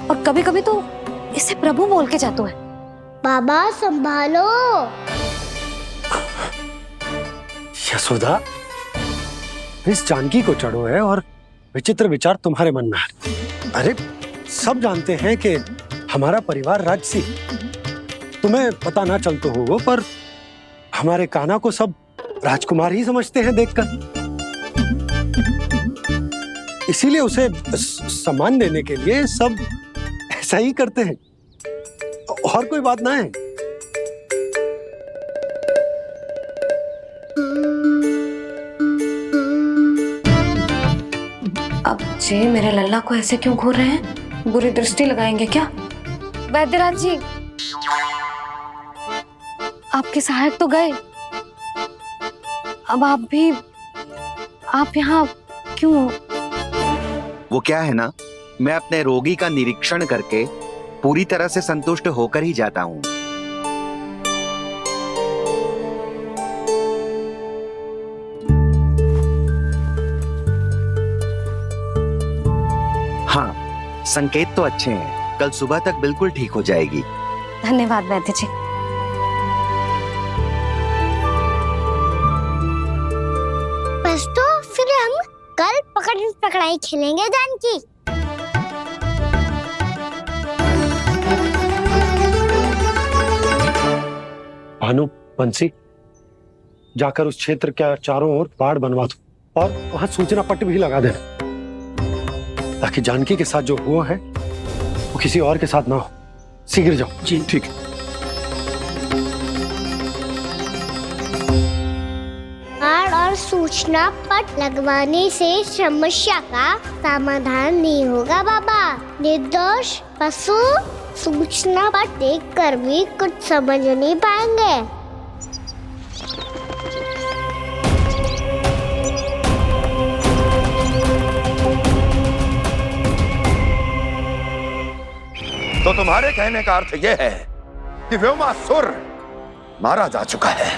[SPEAKER 6] और कभी कभी तो इसे प्रभु बोल के जाते है।
[SPEAKER 1] बाबा संभालो।
[SPEAKER 7] यशोदा, इस जानकी को चढ़ो है और विचित्र विचार तुम्हारे मन में है। अरे सब जानते हैं कि हमारा परिवार राजसी, तुम्हें पता ना चलते होगा, पर हमारे कान्हा को सब राजकुमार ही समझते हैं देखकर। इसीलिए उसे सम्मान देने के लिए सब ऐसा ही करते हैं, और कोई बात ना है।
[SPEAKER 6] अब जे मेरे लल्ला को ऐसे क्यों घूर रहे हैं? बुरी दृष्टि लगाएंगे क्या? वैद्यराज जी, आपके सहायक तो गए, अब आप यहाँ क्यों?
[SPEAKER 15] वो क्या है ना, मैं अपने रोगी का निरीक्षण करके पूरी तरह से संतुष्ट होकर ही जाता हूँ। हाँ, संकेत तो अच्छे हैं, कल सुबह तक बिल्कुल ठीक हो जाएगी।
[SPEAKER 6] धन्यवाद वैद्य जी।
[SPEAKER 1] बस तो फिर हम कल पकड़न पकड़ाई खेलेंगे जानकी।
[SPEAKER 7] भानु, बंसी, जाकर उस क्षेत्र के चारों ओर बाड़ बनवा दो और वहां सूचना पट्ट भी लगा देना, ताकि जानकी के साथ जो हुआ है वो किसी और के साथ ना हो। शीघ्र जाओ।
[SPEAKER 2] जी ठीक है।
[SPEAKER 1] बाड़ और सूचना पट लगवाने से समस्या का समाधान नहीं होगा बाबा। निर्दोष पशु सूचना पट देखकर भी कुछ समझ नहीं पाएंगे।
[SPEAKER 13] तो तुम्हारे कहने का अर्थ यह है कि व्योमासुर मारा जा चुका है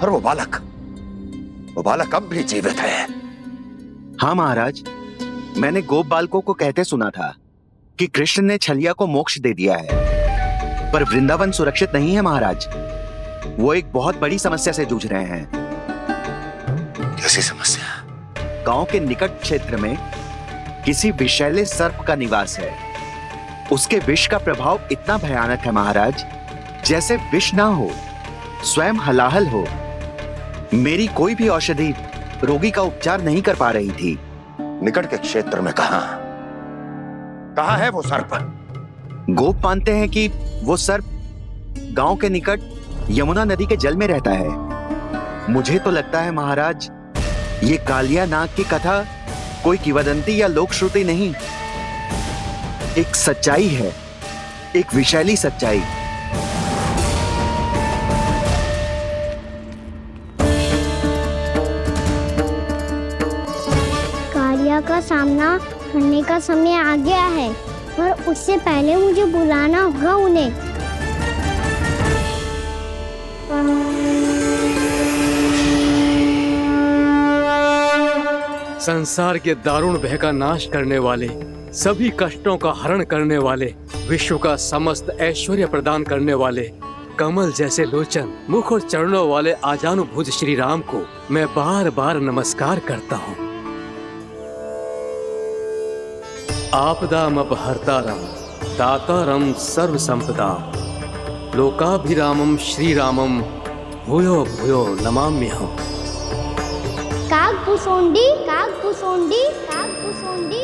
[SPEAKER 13] और वो बालक अब भी जीवित है।
[SPEAKER 15] हाँ महाराज, मैंने गोप बालकों को कहते सुना था कि कृष्ण ने छलिया को मोक्ष दे दिया है, पर वृंदावन सुरक्षित नहीं है महाराज। वो एक बहुत बड़ी समस्या से जूझ रहे हैं।
[SPEAKER 13] कैसी समस्या?
[SPEAKER 15] गांव के निकट क्षेत्र में किसी विषैले सर्प का निवास है। उसके विष का प्रभाव इतना भयानक है महाराज, जैसे विष ना हो, स्वयं हलाहल हो। मेरी कोई भी औषधि रोगी का उपचार नहीं कर पा रही थी।
[SPEAKER 13] निकट के क्षेत्र में कहां है वो सर्प?
[SPEAKER 15] गोप मानते हैं कि वो सर्प गांव के निकट यमुना नदी के जल में रहता है। मुझे तो लगता है महाराज, ये कालिया नाग की कथा कोई किंवदंती या लोक श्रुति नहीं, एक सच्चाई है, एक विषैली सच्चाई।
[SPEAKER 1] कालिया का सामना करने का समय आ गया है, पर उससे पहले मुझे बुलाना होगा उन्हें।
[SPEAKER 9] संसार के दारुण भय का नाश करने वाले, सभी कष्टों का हरण करने वाले, विश्व का समस्त ऐश्वर्य प्रदान करने वाले, कमल जैसे लोचन, मुख और चरणों वाले आजानुभुज श्री राम को मैं बार बार नमस्कार करता हूँ। आपदामपहर्तारं दातारं सर्व संपदाम लोकाभिरामं श्री रामम भूयो भूयो नमाम्यहम्।
[SPEAKER 1] काकभुसुंडी काकभुसुंडी काकभुसुंडी।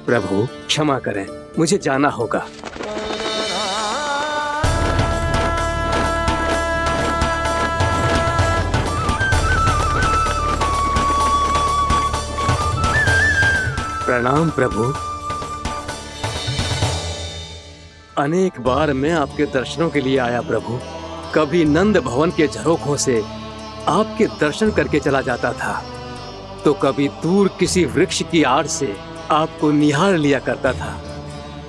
[SPEAKER 9] प्रभु क्षमा करें, मुझे जाना होगा। प्रणाम प्रभु। अनेक बार मैं आपके दर्शनों के लिए आया प्रभु। कभी नंद भवन के झरोखों से आपके दर्शन करके चला जाता था, तो कभी दूर किसी वृक्ष की आड़ से आपको निहार लिया करता था।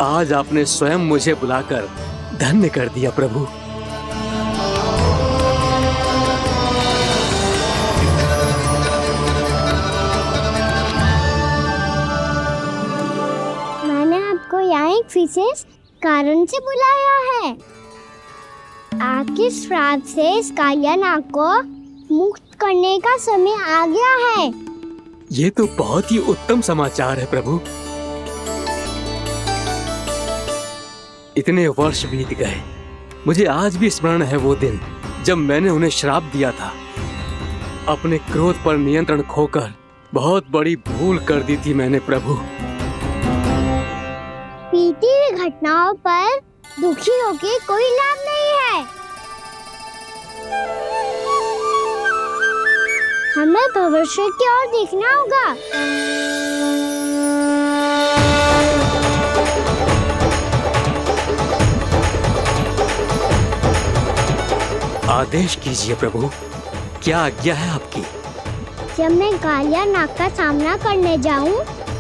[SPEAKER 9] आज आपने स्वयं मुझे बुलाकर धन्य कर दिया प्रभु।
[SPEAKER 1] मैंने आपको यहाँ एक विशेष कारण से बुलाया है। आपके श्राप से इस कालिया नाग को मुक्त करने का समय आ गया है।
[SPEAKER 9] ये तो बहुत ही उत्तम समाचार है प्रभु। इतने वर्ष बीत गए, मुझे आज भी स्मरण है वो दिन जब मैंने उन्हें श्राप दिया था। अपने क्रोध पर नियंत्रण खोकर बहुत बड़ी भूल कर दी थी मैंने प्रभु।
[SPEAKER 1] बीती हुई घटनाओं पर दुखी होके कोई लाभ नहीं है। हमें भविष्य की ओर देखना होगा।
[SPEAKER 9] आदेश कीजिए प्रभु, क्या आज्ञा है आपकी?
[SPEAKER 1] जब मैं कालिया नाग का सामना करने जाऊं,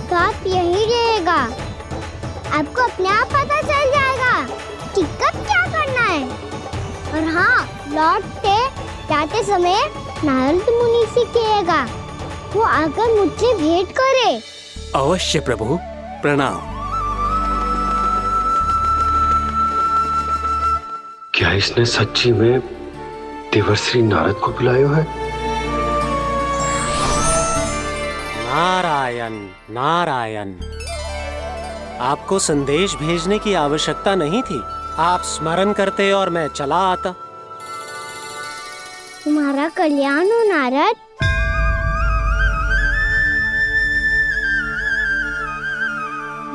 [SPEAKER 1] तो आप यहीं रहेगा। आपको अपने आप पता चल जाएगा कि कब क्या करना है। और हाँ, लौटते जाते समय नारद मुनि से कहिएगा, वो आकर मुझसे भेंट करे।
[SPEAKER 9] अवश्य प्रभु, प्रणाम।
[SPEAKER 7] क्या इसने सच्ची में देवर्षि नारद को बुलाया है?
[SPEAKER 11] नारायण नारायण। आपको संदेश भेजने की आवश्यकता नहीं थी। आप स्मरण करते और मैं चला आता।
[SPEAKER 1] तुम्हारा कल्याण हो नारद।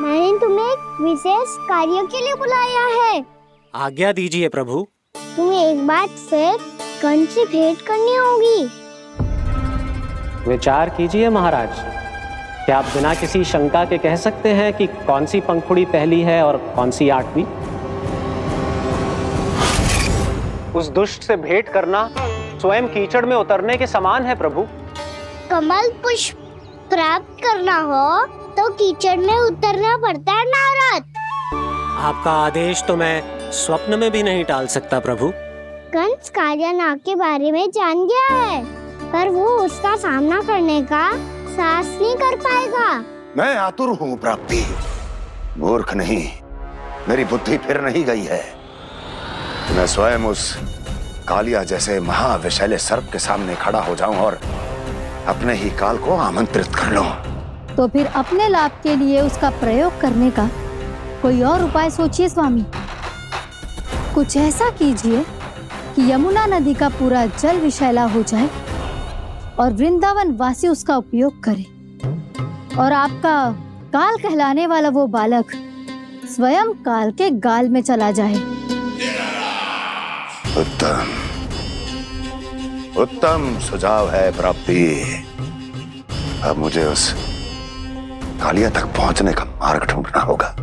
[SPEAKER 1] मैंने तुम्हें एक विशेष कार्य के लिए बुलाया है।
[SPEAKER 11] आज्ञा दीजिए प्रभु।
[SPEAKER 1] तुम्हें एक बार फिर कंस से भेंट करनी होगी।
[SPEAKER 11] विचार कीजिए महाराज। क्या आप बिना किसी शंका के कह सकते हैं कि कौन सी पंखुड़ी पहली है और कौन सी आठवीं? उस दुष्ट से भेंट करना स्वयं कीचड़ में उतरने के समान है प्रभु।
[SPEAKER 1] कमल पुष्प प्राप्त करना हो तो कीचड़ में उतरना पड़ता है नारद।
[SPEAKER 11] आपका आदेश तो मैं स्वप्न में भी नहीं टाल सकता प्रभु।
[SPEAKER 1] कंस कालिया नाग के बारे में जान गया है, पर वो उसका सामना करने का साहस नहीं कर पाएगा।
[SPEAKER 13] मैं आतुर हूँ प्राप्ति, मूर्ख नहीं। मेरी बुद्धि फिर नहीं गई है। मैं स्वयं उस कालिया जैसे महाविषैले सर्प के सामने खड़ा हो जाऊं और अपने ही काल को आमंत्रित कर लूं।
[SPEAKER 16] तो फिर अपने लाभ के लिए उसका प्रयोग करने का कोई और उपाय सोचिए स्वामी। कुछ ऐसा कीजिए कि यमुना नदी का पूरा जल विषैला हो जाए और वृंदावन वासी उसका उपयोग करे, और आपका काल कहलाने वाला वो बालक स्वयं काल के गाल में चला जाए।
[SPEAKER 13] उत्तम उत्तम सुझाव है प्राप्ति। अब मुझे उस कालिया तक पहुंचने का मार्ग ढूंढना होगा।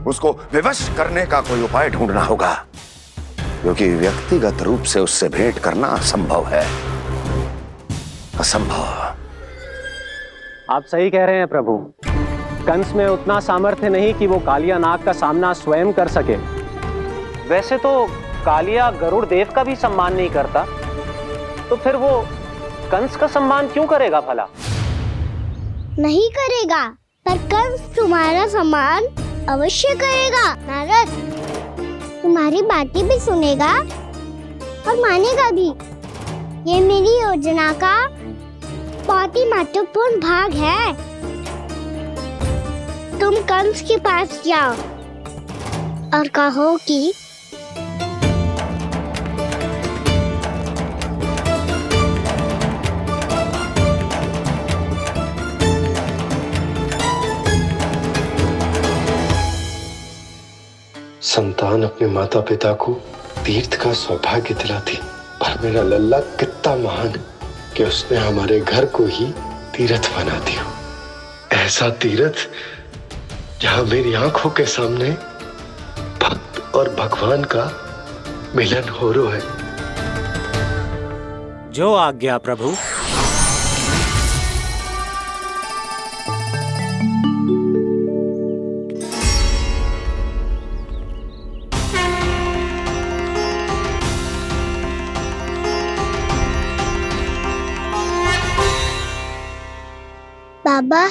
[SPEAKER 13] उसको विवश करने का कोई उपाय ढूंढना होगा, क्योंकि व्यक्तिगत रूप से उससे भेंट करना असंभव है। असंभव।
[SPEAKER 11] आप सही कह रहे हैं प्रभु। कंस में उतना सामर्थ्य नहीं कि वो कालिया नाग का सामना स्वयं कर सके। वैसे तो कालिया गरुड़ देव का भी सम्मान नहीं करता, तो फिर वो कंस का सम्मान क्यों करेगा भला?
[SPEAKER 1] नहीं करेगा, पर कंस तुम्हारा सम्मान अवश्य करेगा। नारद तुम्हारी बातें भी सुनेगा और मानेगा भी। ये मेरी योजना का बहुत ही महत्वपूर्ण भाग है। तुम कंस के पास जाओ और कहो कि
[SPEAKER 7] संतान अपने माता पिता को तीर्थ का सौभाग्य दिलाती, पर मेरा लल्ला कितना महान कि उसने हमारे घर को ही तीर्थ बना दिया। ऐसा तीर्थ जहां मेरी आंखों के सामने भक्त और भगवान का मिलन हो रहा है।
[SPEAKER 11] जो आज्ञा प्रभु।
[SPEAKER 1] बाबा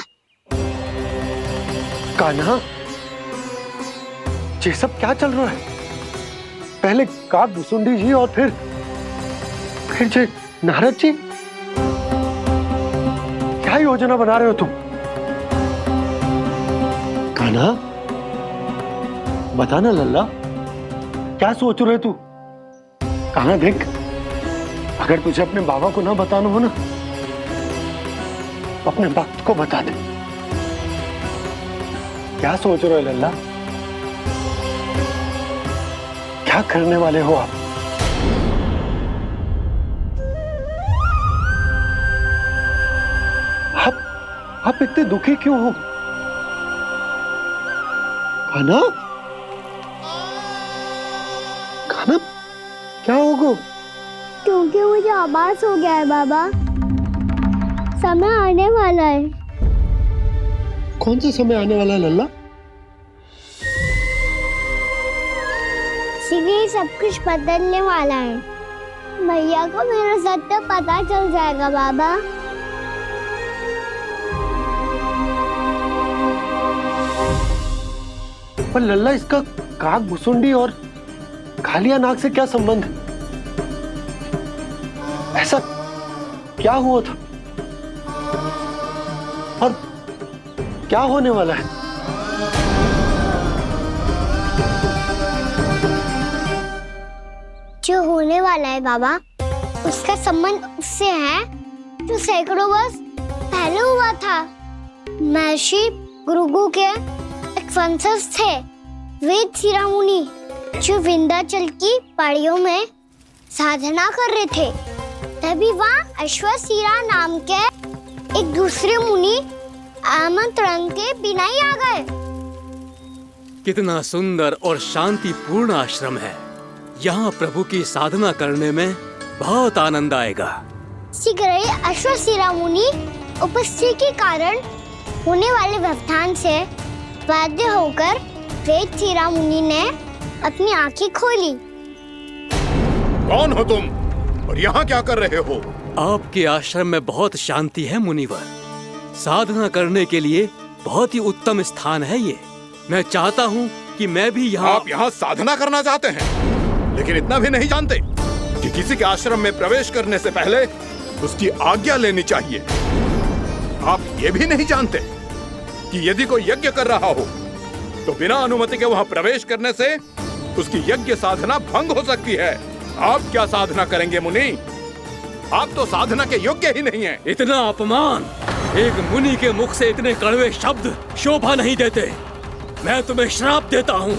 [SPEAKER 7] कान्हा, ये सब क्या चल रहा है? पहले काग भुसुंडी जी और फिर जे नारद जी। क्या योजना बना रहे हो तुम? कान्हा बताना लल्ला, क्या सोच रहे तू? कान्हा देख, अगर तुझे अपने बाबा को ना बताना हो ना, अपने भक्त को बता दे। क्या सोच रहे हो लल्ला? क्या करने वाले हो आप? आप इतने दुखी क्यों हो? कान्हा, कान्हा क्या होगा?
[SPEAKER 1] क्योंकि मुझे आभास हो गया है बाबा, समय आने वाला है।
[SPEAKER 7] कौन सा समय आने वाला है लल्ला?
[SPEAKER 1] शीघ्र ही सब कुछ बदलने वाला है। भैया को मेरा सत्य पता चल जाएगा बाबा।
[SPEAKER 7] पर लल्ला, इसका काग भुसुंडी और कालिया नाग से क्या संबंध है? ऐसा क्या हुआ था और क्या होने वाला है?
[SPEAKER 1] जो होने वाला है बाबा, उसका संबंध उससे है जो सैकड़ों वर्ष पहले हुआ था। महर्षि भृगु के एक वंशज थे, वेद शिरा मुनि, जो विंध्याचल की पहाड़ियों में साधना कर रहे थे। तभी वहाँ अश्वशिरा नाम के एक दूसरे मुनि आमंत्रण के बिना ही आ गए।
[SPEAKER 9] कितना सुंदर और शांतिपूर्ण आश्रम है। यहाँ प्रभु की साधना करने में बहुत आनंद आएगा।
[SPEAKER 1] शीघ्र ही अश्वशिरा मुनि उपस्थिति के कारण होने वाले व्यवधान से बाध्य होकर वेद शिरा मुनि ने अपनी आंखें खोली।
[SPEAKER 8] कौन हो तुम और यहाँ क्या कर रहे हो?
[SPEAKER 9] आपके आश्रम में बहुत शांति है मुनिवर। साधना करने के लिए बहुत ही उत्तम स्थान है ये। मैं चाहता हूँ कि मैं भी यहाँ।
[SPEAKER 8] आप यहाँ साधना करना चाहते हैं, लेकिन इतना भी नहीं जानते कि किसी के आश्रम में प्रवेश करने से पहले उसकी आज्ञा लेनी चाहिए। आप ये भी नहीं जानते कि यदि कोई यज्ञ कर रहा हो तो बिना अनुमति के वहाँ प्रवेश करने से उसकी यज्ञ साधना भंग हो सकती है। आप क्या साधना करेंगे मुनि? आप तो साधना के योग्य ही नहीं हैं।
[SPEAKER 9] इतना अपमान! एक मुनि के मुख से इतने कड़वे शब्द शोभा नहीं देते। मैं तुम्हें श्राप देता हूँ,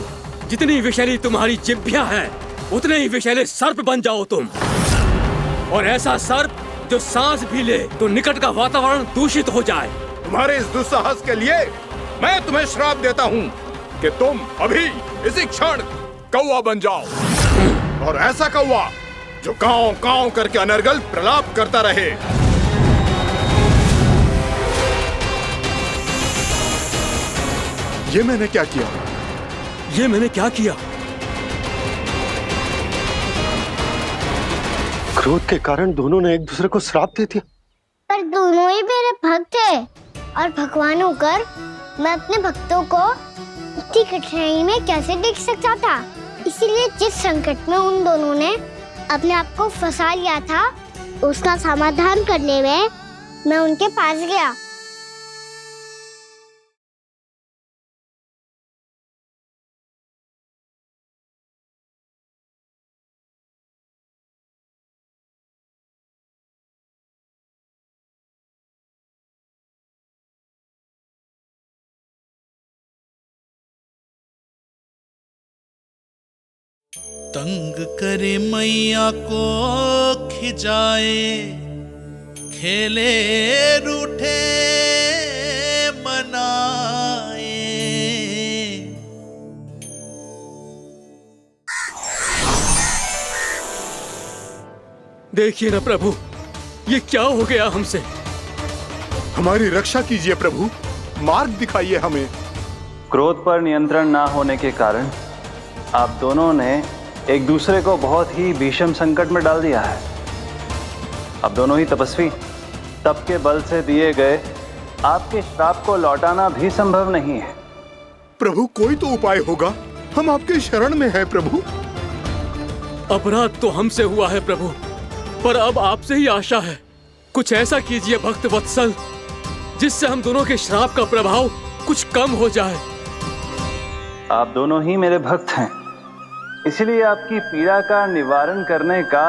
[SPEAKER 9] जितनी विषैली तुम्हारी जिह्वा है उतने ही विषैले सर्प बन जाओ तुम। और ऐसा सर्प जो सांस भी ले तो निकट का वातावरण दूषित हो जाए।
[SPEAKER 8] तुम्हारे इस दुस्साहस के लिए मैं तुम्हें श्राप देता हूँ कि तुम अभी इसी क्षण कौवा बन जाओ, और ऐसा कौवा जो कांव कांव करके अनर्गल प्रलाप करता रहे। ये मैंने क्या किया?
[SPEAKER 9] ये मैंने क्या किया?
[SPEAKER 7] क्रोध के कारण दोनों ने एक दूसरे को श्राप दे दिया।
[SPEAKER 1] पर दोनों ही मेरे भक्त थे और भगवान होकर मैं अपने भक्तों को इतनी कठिनाई में कैसे देख सकता था। इसीलिए जिस संकट में उन दोनों ने अपने आप को फंसा लिया था, उसका समाधान करने में मैं उनके पास गया।
[SPEAKER 17] तंग करे मैया को खिजाए, खेले रूठे मनाए।
[SPEAKER 9] देखिए ना प्रभु, ये क्या हो गया हमसे?
[SPEAKER 8] हमारी रक्षा कीजिए प्रभु, मार्ग दिखाइए हमें।
[SPEAKER 18] क्रोध पर नियंत्रण ना होने के कारण आप दोनों ने एक दूसरे को बहुत ही भीषण संकट में डाल दिया है। आप दोनों ही तपस्वी, तप के बल से दिए गए आपके श्राप को लौटाना भी संभव नहीं है।
[SPEAKER 8] प्रभु कोई तो उपाय होगा, हम आपके शरण में हैं प्रभु।
[SPEAKER 9] अपराध तो हमसे हुआ है प्रभु, पर अब आपसे ही आशा है। कुछ ऐसा कीजिए भक्त वत्सल, जिससे हम दोनों के श्राप का प्रभाव कुछ कम हो जाए।
[SPEAKER 18] आप दोनों ही मेरे भक्त हैं, इसलिए आपकी पीड़ा का निवारण करने का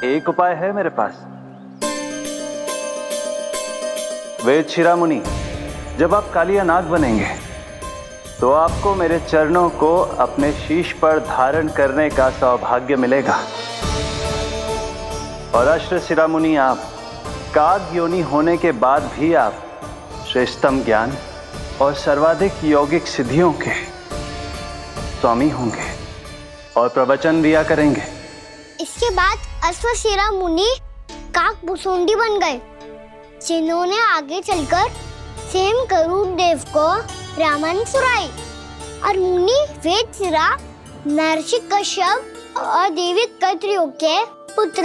[SPEAKER 18] एक उपाय है मेरे पास। वेद शिरामुनि, जब आप कालिया नाग बनेंगे तो आपको मेरे चरणों को अपने शीश पर धारण करने का सौभाग्य मिलेगा। और अश्र शिरामुनि, आप काग योनि होने के बाद भी आप श्रेष्ठतम ज्ञान और सर्वाधिक यौगिक सिद्धियों के स्वामी होंगे और प्रवचन दिया करेंगे।
[SPEAKER 1] इसके बाद अश्वशिरा मुनि काक भुसुंडी बन गए, जिन्होंने आगे चलकर सेम गरुड़ देव को रामायण सुनाई। और मुनि वेदशिरा, महर्षि कश्यप और देवी कत्रियों के पुत्र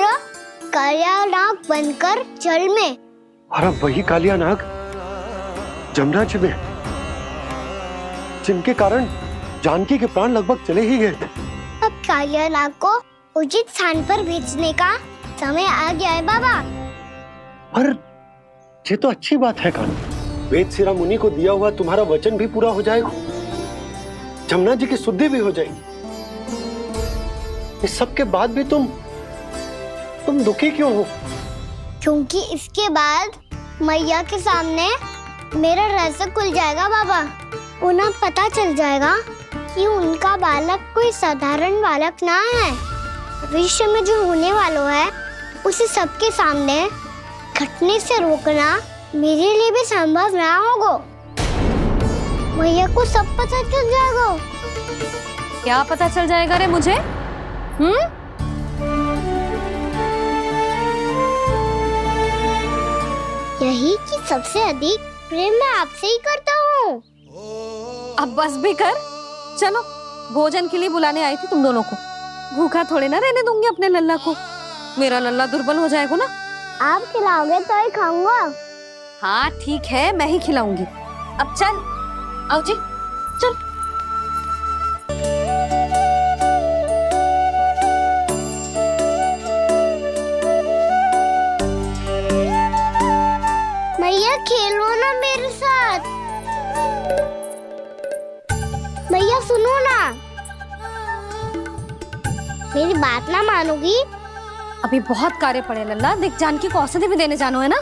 [SPEAKER 1] कालिया नाग बनकर जल में।
[SPEAKER 7] और अब वही कालिया नाग जमुना जी में, जिनके कारण जानकी के प्राण लगभग चले ही गए थे।
[SPEAKER 1] अब कालिया नाग को उचित स्थान पर भेजने का समय आ गया है बाबा।
[SPEAKER 7] पर ये तो अच्छी बात है कान, वेदशिरा मुनि को दिया हुआ तुम्हारा वचन भी पूरा हो जाएगा, जमुना जी की शुद्धि भी हो जाएगी। इस सब के बाद भी तुम दुखी क्यों हो?
[SPEAKER 1] क्योंकि इसके बाद मैया के सामने मेरा रहस्य खुल जाएगा बाबा। उन्हें पता चल जाएगा कि उनका बालक कोई साधारण बालक ना है। भविष्य में जो होने वाला है उसे सबके सामने घटने से रोकना मेरे लिए भी संभव ना होगा। मैया को सब पता चल जाएगा।
[SPEAKER 6] क्या पता चल जाएगा रे मुझे?
[SPEAKER 1] यही कि सबसे अधिक प्रेम मैं आपसे ही करता हूँ।
[SPEAKER 6] अब बस भी कर, चलो भोजन के लिए बुलाने आई थी तुम दोनों को। भूखा थोड़े ना रहने दूंगी अपने लल्ला को, मेरा लल्ला दुर्बल हो जाएगा ना।
[SPEAKER 1] आप खिलाओगे तो ही खाऊंगा।
[SPEAKER 6] हाँ ठीक है, मैं ही खिलाऊंगी। अब चल, आओ जी चल।
[SPEAKER 1] मैया खेलो ना मेरे साथ। मैया सुनो ना, मेरी बात ना मानोगी?
[SPEAKER 6] अभी बहुत कार्य पड़े लल्ला, देख जानकी को औषधि भी देने जानो है ना।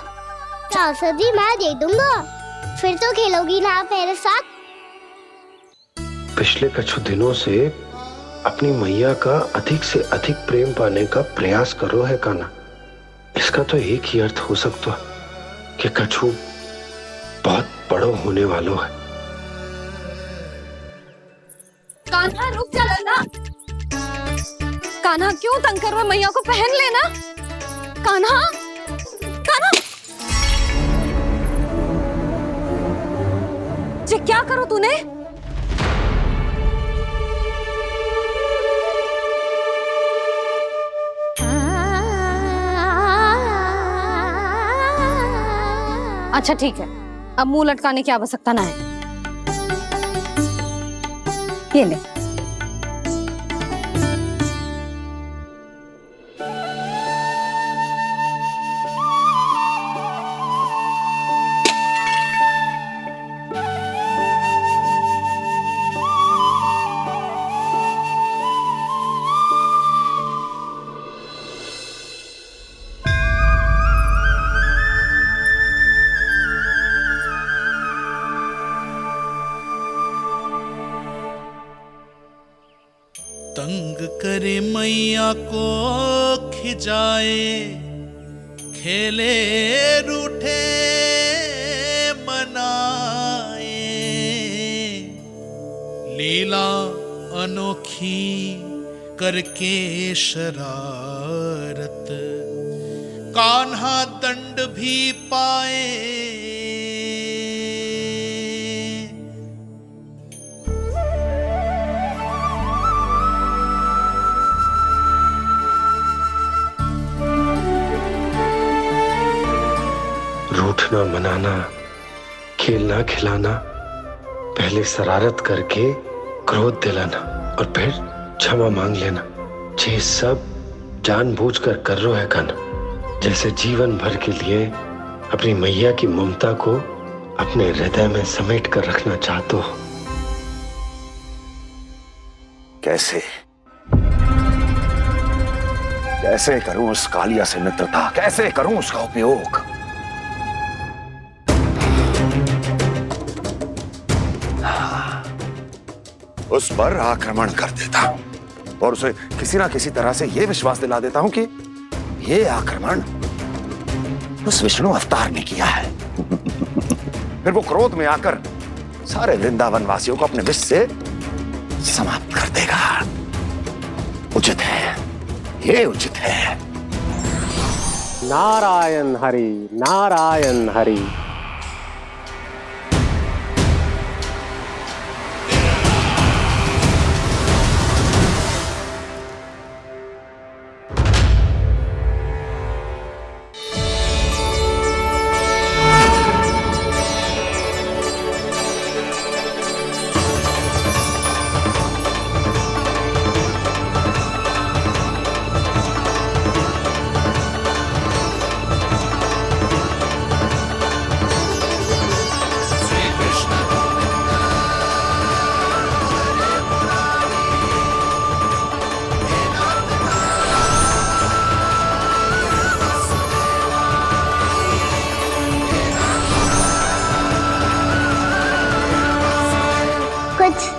[SPEAKER 1] औषधि मैं दे दूंगा, फिर तो खेलोगी ना आप मेरे साथ।
[SPEAKER 13] पिछले कुछ दिनों से अपनी मैया का अधिक से अधिक प्रेम पाने का प्रयास करो है कान्हा। इसका तो एक ही अर्थ हो सकता कि कछु बहुत बड़ो होने वालों है।
[SPEAKER 6] कान्हा रुक जा लल्ला। कान्हा क्यों तंग कर रहा है? मैया को पहन लेना। कान्हा, कान्हा, ये क्या करो तूने? अच्छा ठीक है, अब मुंह लटकाने की आवश्यकता ना है। ये ले।
[SPEAKER 17] तंग करे मैया को खिजाए, खेले रूठे मनाए, लीला अनोखी करके शरारत, कान्हा दंड भी पाए।
[SPEAKER 19] रूठना मनाना, खेलना खिलाना, पहले शरारत करके क्रोध दिलाना और फिर क्षमा मांग लेना, ये सब जानबूझकर कर रहे है कन, जैसे जीवन भर के लिए अपनी मैया की ममता को अपने हृदय में समेट कर रखना चाहते हो।
[SPEAKER 13] कैसे कैसे करूं उस कालिया से मित्रता, कैसे करूं उसका उपयोग? उस पर आक्रमण कर देता हूं और उसे किसी ना किसी तरह से यह विश्वास दिला देता हूं कि यह आक्रमण उस विष्णु अवतार ने किया है। फिर वो क्रोध में आकर सारे वृंदावन वासियों को अपने विष से समाप्त कर देगा। उचित है, ये उचित है।
[SPEAKER 20] नारायण हरि, नारायण हरि।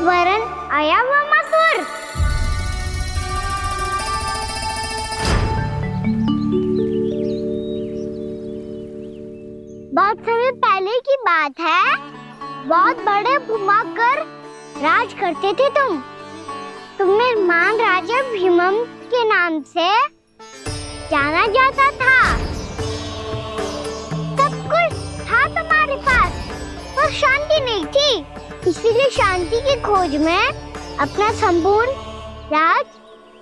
[SPEAKER 1] वरन आया हुआ मसूर। बहुत समय पहले की बात है, बहुत बड़े भूमाकर राज करते थे तुम्हें मान राजा भीमम के नाम से जाना जाता था। सब कुछ था तुम्हारे पास, पर शांति नहीं थी। इसीलिए शांति की खोज में अपना संपूर्ण राज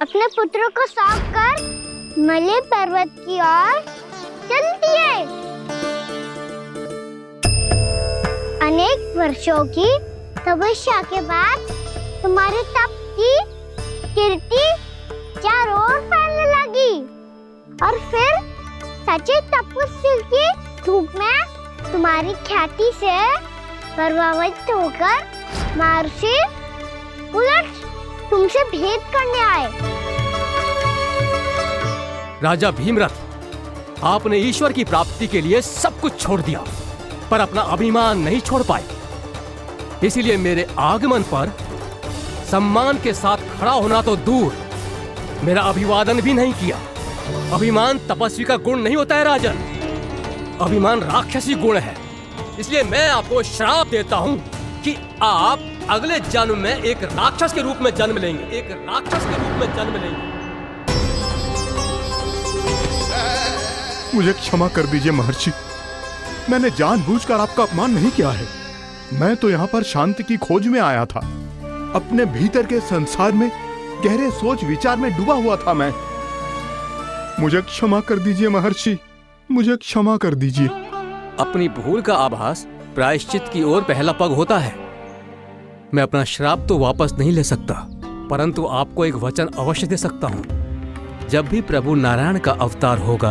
[SPEAKER 1] अपने पुत्रों को सौंप कर मलय पर्वत की ओर चल दिए। अनेक वर्षों की तपस्या के बाद तुम्हारे तप की कीर्ति चारों ओर फैलने लगी और फिर सच्चे तपस्वी की धूप में तुम्हारी ख्याति से प्रभावित होकर महर्षि उलट तुमसे भेंट करने आए।
[SPEAKER 9] राजा भीमरथ, आपने ईश्वर की प्राप्ति के लिए सब कुछ छोड़ दिया, पर अपना अभिमान नहीं छोड़ पाए। इसीलिए मेरे आगमन पर सम्मान के साथ खड़ा होना तो दूर, मेरा अभिवादन भी नहीं किया। अभिमान तपस्वी का गुण नहीं होता है राजन, अभिमान राक्षसी गुण है। इसलिए मैं आपको श्राप देता हूं कि आप अगले जन्म में एक राक्षस के रूप में जन्म लेंगे, एक राक्षस के रूप में जन्म लेंगे।
[SPEAKER 8] मुझे क्षमा कर दीजिए महर्षि, मैंने जानबूझकर आपका अपमान नहीं किया है। मैं तो यहाँ पर शांति की खोज में आया था। अपने भीतर के संसार में गहरे सोच विचार में डूबा हुआ था मैं। मुझे क्षमा कर दीजिए महर्षि, मुझे क्षमा कर दीजिए।
[SPEAKER 9] अपनी भूल का आभास प्रायश्चित की ओर पहला पग होता है। मैं अपना श्राप तो वापस नहीं ले सकता, परंतु आपको एक वचन अवश्य दे सकता हूं। जब भी प्रभु नारायण का अवतार होगा,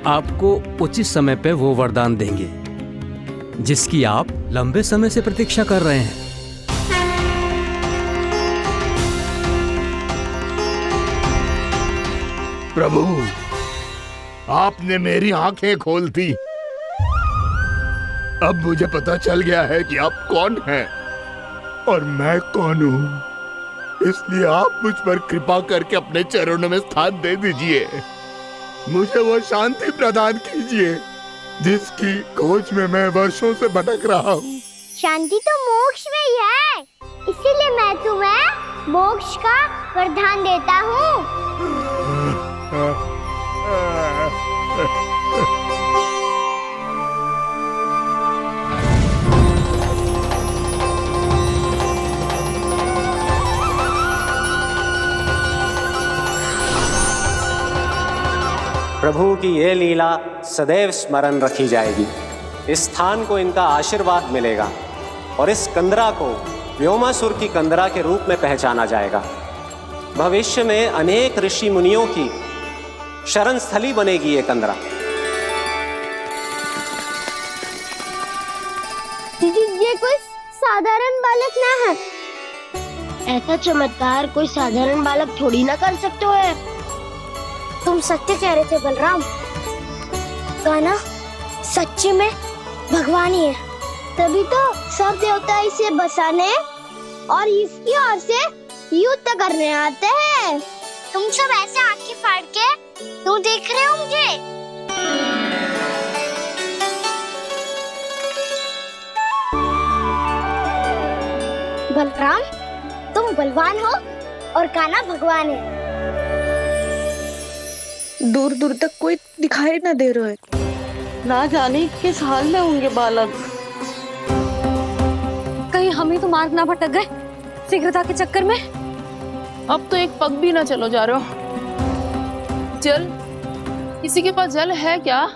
[SPEAKER 9] आपको उचित समय पे वो वरदान देंगे जिसकी आप लंबे समय से प्रतीक्षा कर रहे हैं।
[SPEAKER 8] प्रभु, आपने मेरी आंखें खोल दी। अब मुझे पता चल गया है कि आप कौन हैं और मैं कौन हूं। इसलिए आप मुझ पर कृपा करके अपने चरणों में स्थान दे दीजिए। मुझे वो शांति प्रदान कीजिए जिसकी खोज में मैं वर्षों से भटक रहा हूँ।
[SPEAKER 1] शांति तो मोक्ष में ही है, इसीलिए मैं तुम्हें मोक्ष का वरदान देता हूँ।
[SPEAKER 11] प्रभु की ये लीला सदैव स्मरण रखी जाएगी। इस स्थान को इनका आशीर्वाद मिलेगा और इस कंदरा को व्योमासुर की कंदरा के रूप में पहचाना जाएगा। भविष्य में अनेक ऋषि मुनियों की शरण स्थली बनेगी ये कंदरा।
[SPEAKER 1] दीदी, ये कोई साधारण बालक ना है। ऐसा चमत्कार कोई साधारण बालक थोड़ी ना कर सकते हो। तुम सत्य कह रहे थे बलराम, गाना सच्चे में भगवान ही है, तभी तो सब देवता इसे बसाने और इसकी ओर से युद्ध करने आते हैं। तुम सब ऐसे आंखें फाड़ के क्यों देख रहे हो मुझे? बलराम, तुम बलवान हो और कान्हा भगवान है।
[SPEAKER 5] दूर दूर तक कोई दिखाई न दे रहा है। ना जाने किस हाल में होंगे बालक।
[SPEAKER 6] कहीं हम ही तो मार्ग ना भटक गए शीघ्रता के चक्कर में।
[SPEAKER 21] अब तो एक पग भी ना चलो जा रहे हो। जल, किसी के पास जल है क्या?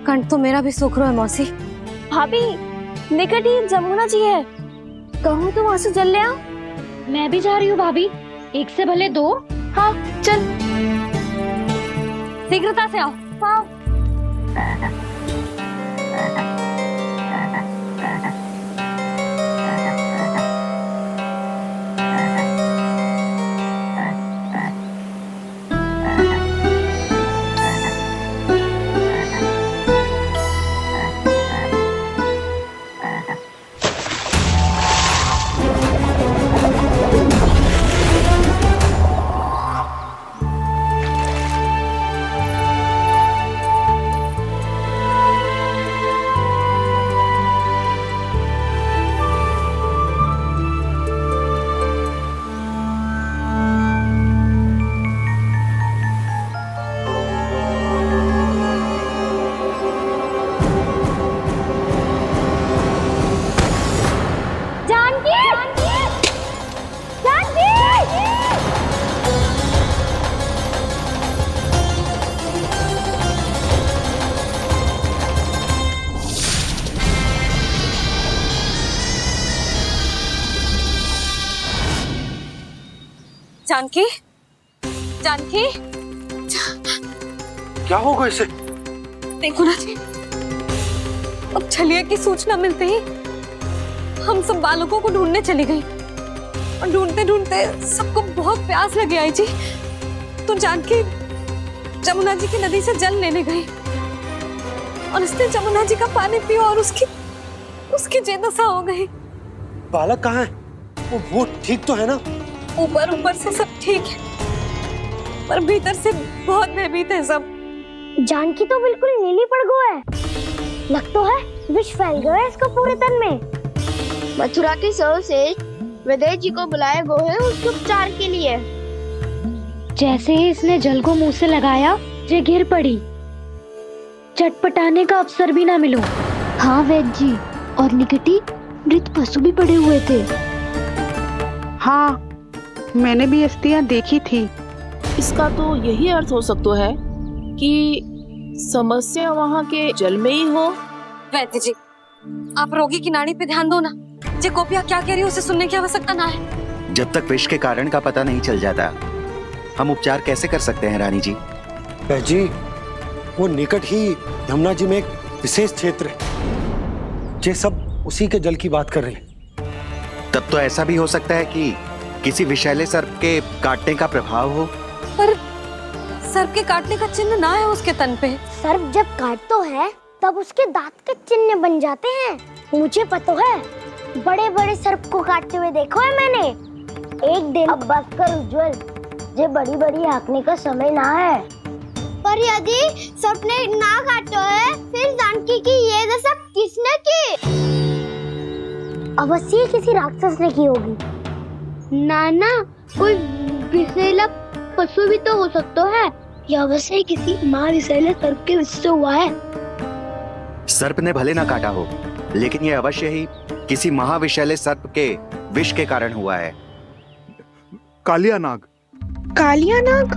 [SPEAKER 6] कंठ तो मेरा भी सूख रहा है मौसी। भाभी, निकट ही जमुना जी है, कहूँ तो वहाँ से जल ले आओ। मैं भी जा रही हूँ भाभी, एक से भले दो। हाँ चल, शीघ्रता से आओ। हाँ। जानकी, जानकी,
[SPEAKER 7] क्या होगा इसे?
[SPEAKER 6] देखो ना जी, अब छलिया की सूचना मिलते ही हम सब बालकों को ढूंढने चली गई और ढूंढते ढूंढते सबको बहुत प्यास लगी आई जी। तो जानकी जमुना जी की नदी से जल लेने गई और उसने जमुना जी का पानी पिया और उसकी जेदशा हो गई।
[SPEAKER 7] बालक कहाँ है? वो ठीक तो है ना?
[SPEAKER 6] ऊपर ऊपर से सब ठीक है, पर भीतर से बहुत भयभीत है सब।
[SPEAKER 1] जानकी तो बिल्कुल नीली पड़ गया है। लग तो है विष फैल गया है इसको पूरे तन में। मथुरा के सर्वश्रेष्ठ विदेह जी को बुलाए गए हैं उसके उपचार के लिए। जैसे ही इसने जल को मुंह से लगाया, ये गिर पड़ी। चटपटाने का अवसर भी ना मिलो। हाँ वैद्य जी, और निकटी मृत पशु भी पड़े हुए थे।
[SPEAKER 22] हाँ, मैंने भी अस्थियां देखी थी।
[SPEAKER 21] इसका तो यही अर्थ हो सकता है कि समस्या वहाँ के जल में ही हो
[SPEAKER 6] वैद्य जी, आप रोगी की नाड़ी पे ध्यान दो ना। जे गोपिया क्या कह रही है उसे सुनने की आवश्यकता ना है।
[SPEAKER 15] जब तक विष के कारण का पता नहीं चल जाता, हम उपचार कैसे कर सकते हैं रानी जी?
[SPEAKER 19] जी, वो निकट ही यमुना जी में एक विशेष क्षेत्र है। ये सब उसी के जल की बात कर रही है।
[SPEAKER 15] तब तो ऐसा भी हो सकता है कि किसी विषैले सर्प के काटने का प्रभाव हो।
[SPEAKER 6] पर सर्प के काटने का चिन्ह ना है उसके तन पे।
[SPEAKER 1] सर्प जब काटता है तब उसके दांत के चिन्ह बन जाते हैं। मुझे पता है, बड़े बड़े सर्प को काटते हुए देखो है मैंने। एक दिन अब बस कर उज्जवल, ये बड़ी बड़ी हाँकने का समय ना है। पर यदि सर्प ने ना काटा है, फिर जानकी की ये दशा किसने की? अवश्य किसी राक्षस ने की होगी। नाना, कोई विषैला पशु भी तो हो सकता है। यह अवश्य किसी महाविषैले सर्प के विष से हुआ है।
[SPEAKER 15] सर्प ने भले ना काटा हो, लेकिन यह अवश्य ही किसी महाविषैले सर्प के विष के कारण हुआ है।
[SPEAKER 2] कालिया नाग।
[SPEAKER 22] कालिया नाग?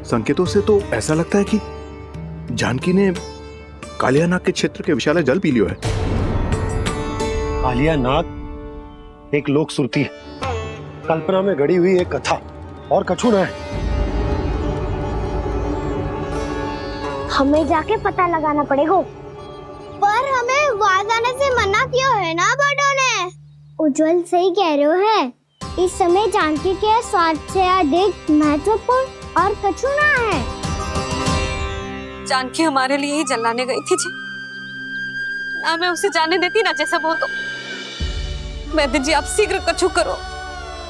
[SPEAKER 2] संकेतों से तो ऐसा लगता है कि जानकी ने कालिया नाग के क्षेत्र के विशाल जल पी लियो है।
[SPEAKER 19] कालिया नाग एक लोक श्रुति है, कल्पना में गढ़ी हुई एक कथा, और कछु न है।
[SPEAKER 1] हमें जाके पता लगाना पड़ेगा। पर हमें वहां जाने से मना किया है ना बड़ों ने। उज्जवल सही कह रहे हो है। इस समय जानकी के स्वास्थ्य से अधिक महत्वपूर्ण और कछु ना है।
[SPEAKER 6] जानकी हमारे लिए ही जलाने गई थी जी। ना मैं उसे जाने देती ना जैसा वो तो। वैद्य जी, आप शीघ्र कछु करो,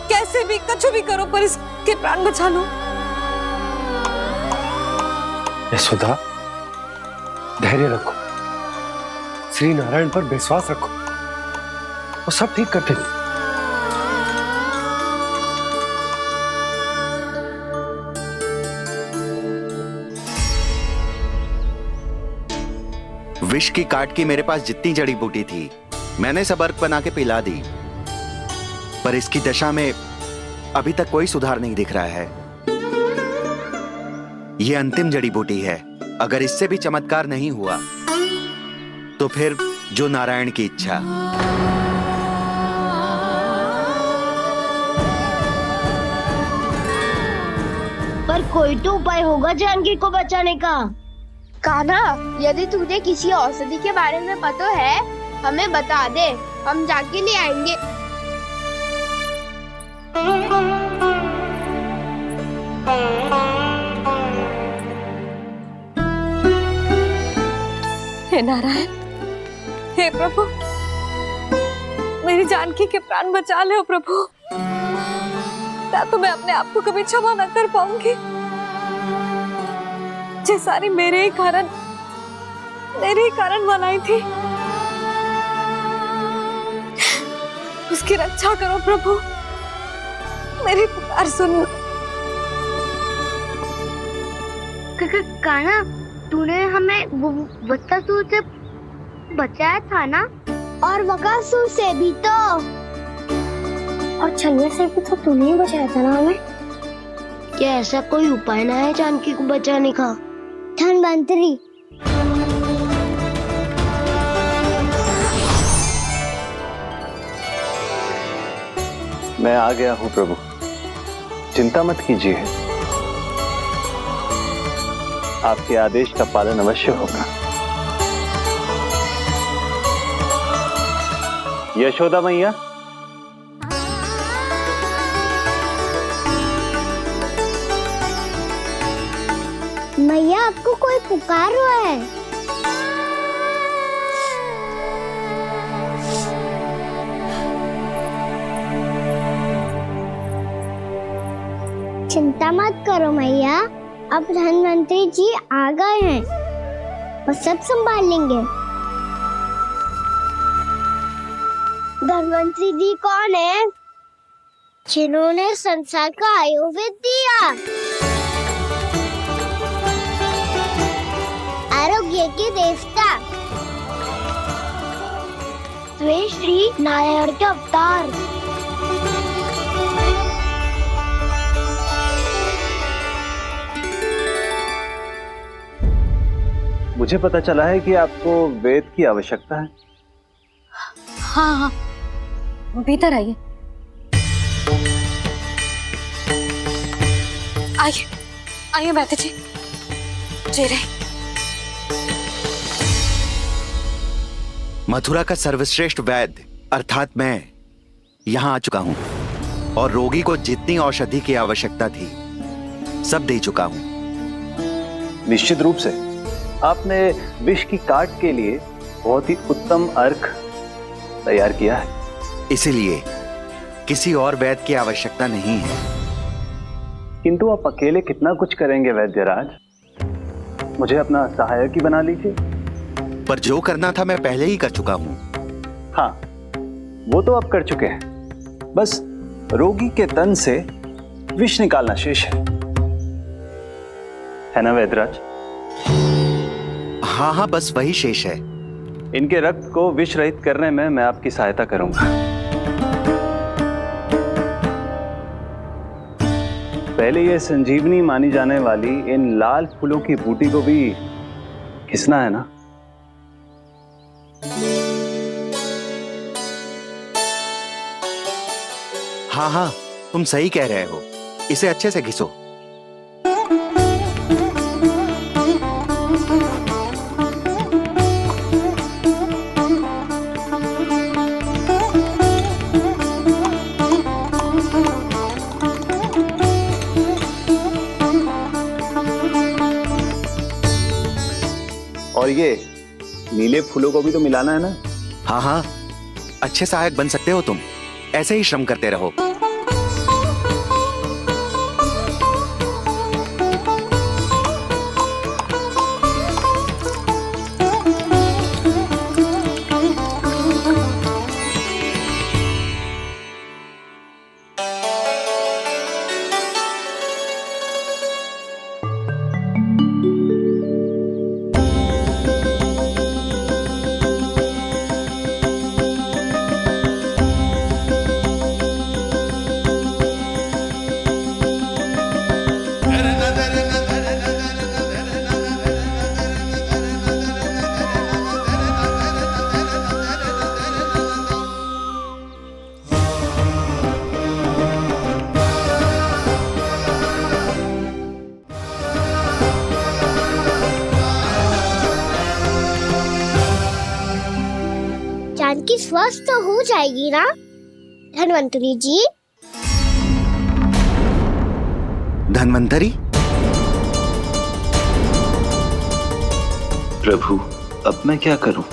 [SPEAKER 6] कैसे भी कछु भी करो, पर इसके प्राण बचा लो।
[SPEAKER 19] यशोदा, धैर्य रखो, श्री नारायण पर विश्वास रखो, वो सब ठीक करते हैं।
[SPEAKER 15] विष की काट की मेरे पास जितनी जड़ी बूटी थी, मैंने सब अर्क बना के पिला दी, पर इसकी दशा में अभी तक कोई सुधार नहीं दिख रहा है। यह अंतिम जड़ी बूटी है। अगर इससे भी चमत्कार नहीं हुआ, तो फिर जो नारायण की इच्छा।
[SPEAKER 1] पर कोई तो उपाय होगा जानकी को बचाने का। कान्हा, यदि तुझे किसी औषधि के बारे में पता है, हमें बता दे, हम जाके ले आएंगे।
[SPEAKER 6] हे नारायण, हे प्रभु, मेरी जानकी के प्राण बचा ले प्रभु। या तो मैं अपने आप को कभी क्षमा न कर पाऊंगी। ये सारी मेरे ही कारण बनाई थी। उसकी रक्षा करो प्रभु, मेरी पुकार सुनो।
[SPEAKER 1] कान्हा, तूने हमें वत्सासुर से बचाया था ना? और बकासुर से भी तो। और छन्ने से भी तो तूने ही बचाया था ना हमें? क्या ऐसा कोई उपाय ना है जानकी को बचाने का? धन्वंतरी,
[SPEAKER 18] मैं आ गया हूँ प्रभु, चिंता मत कीजिए। आपके आदेश का पालन अवश्य होगा। यशोदा मैया,
[SPEAKER 1] मैया, आपको कोई पुकार रहा है। चिंता मत करो मैया, अब धन्वंतरी जी आ गए हैं, वो सब संभाल लेंगे। धन्वंतरी जी कौन है? जिन्होंने संसार का आयुर्वेद दिया, आरोग्य के देवता। वे श्री नारायण के अवतार।
[SPEAKER 18] मुझे पता चला है कि आपको वेद की आवश्यकता है।
[SPEAKER 6] हाँ हाँ, भीतर आइए। आइए आइए बैठे जी। जी रहे।
[SPEAKER 15] मथुरा का सर्वश्रेष्ठ वैद्य अर्थात मैं यहाँ आ चुका हूँ और रोगी को जितनी औषधि की आवश्यकता थी सब दे चुका हूँ।
[SPEAKER 18] निश्चित रूप से आपने विष की काट के लिए बहुत ही उत्तम अर्क तैयार किया है,
[SPEAKER 15] इसीलिए किसी और वैद्य की आवश्यकता नहीं है।
[SPEAKER 18] किंतु आप अकेले कितना कुछ करेंगे वैद्यराज? मुझे अपना सहायक ही बना लीजिए।
[SPEAKER 15] पर जो करना था मैं पहले ही कर चुका हूँ।
[SPEAKER 18] हाँ, वो तो आप कर चुके हैं। बस रोगी के तन से विष निकालना शेष है ना वैद्यराज?
[SPEAKER 15] हाँ हाँ, बस वही शेष है।
[SPEAKER 18] इनके रक्त को विष रहित करने में मैं आपकी सहायता करूंगा। पहले ये संजीवनी मानी जाने वाली इन लाल फूलों की बूटी को भी घिसना है ना?
[SPEAKER 15] हाँ हाँ, तुम सही कह रहे हो। इसे अच्छे से घिसो।
[SPEAKER 18] और ये नीले फूलों को भी तो मिलाना है ना?
[SPEAKER 15] हाँ हाँ, अच्छे सहायक बन सकते हो तुम। ऐसे ही श्रम करते रहो।
[SPEAKER 1] जानकी स्वस्थ हो जाएगी ना धन्वंतरी जी?
[SPEAKER 15] धन्वंतरी?
[SPEAKER 4] प्रभु, अब मैं क्या करूं?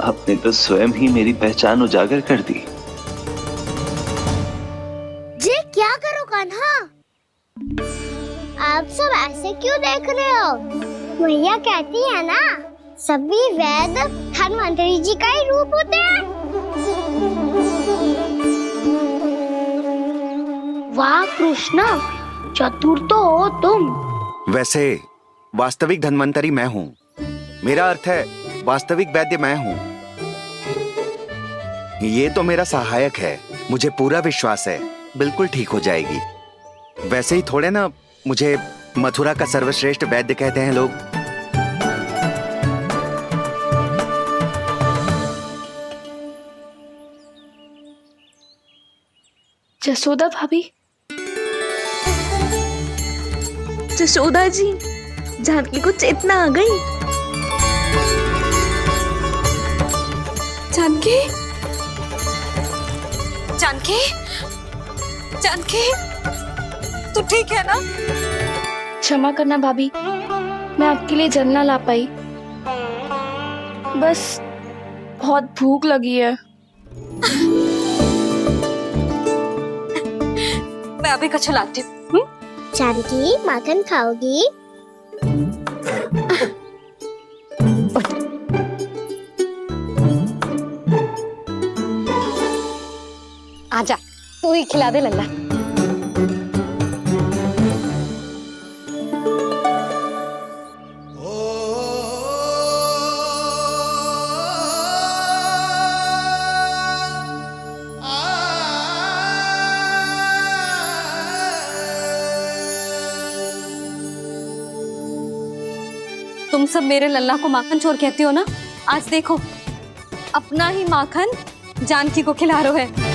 [SPEAKER 4] आपने तो स्वयं ही मेरी पहचान उजागर कर दी।
[SPEAKER 1] जी क्या करो कान्हा? आप सब ऐसे क्यों देख रहे हो? भैया कहती है ना, सभी वैद्य धन्वंतरी जी का ही रूप होते हैं। वाह कृष्णा, चतुर तो हो तुम।
[SPEAKER 15] वैसे वास्तविक धन्वंतरी मैं हूँ। मेरा अर्थ है वास्तविक वैद्य मैं हूँ। ये तो मेरा सहायक है। मुझे पूरा विश्वास है बिल्कुल ठीक हो जाएगी। वैसे ही थोड़े ना मुझे मथुरा का सर्वश्रेष्ठ वैद्य कहते हैं लोग।
[SPEAKER 22] जसोदा भाभी, जसोदा जी, जानकी को चेतना आ गई।
[SPEAKER 6] जानकी, जानकी, जानकी, तू ठीक है ना?
[SPEAKER 22] क्षमा करना भाभी, मैं आपके लिए जल ना ला पाई। बस बहुत भूख लगी है।
[SPEAKER 6] मैं अभी कछु लाती हूँ।
[SPEAKER 1] जानकी माखन खाओगी?
[SPEAKER 6] आजा, तू ही खिला दे लल्ला। तुम सब मेरे लल्ला को माखन चोर कहती हो ना, आज देखो अपना ही माखन जानकी को खिला रहे हो है।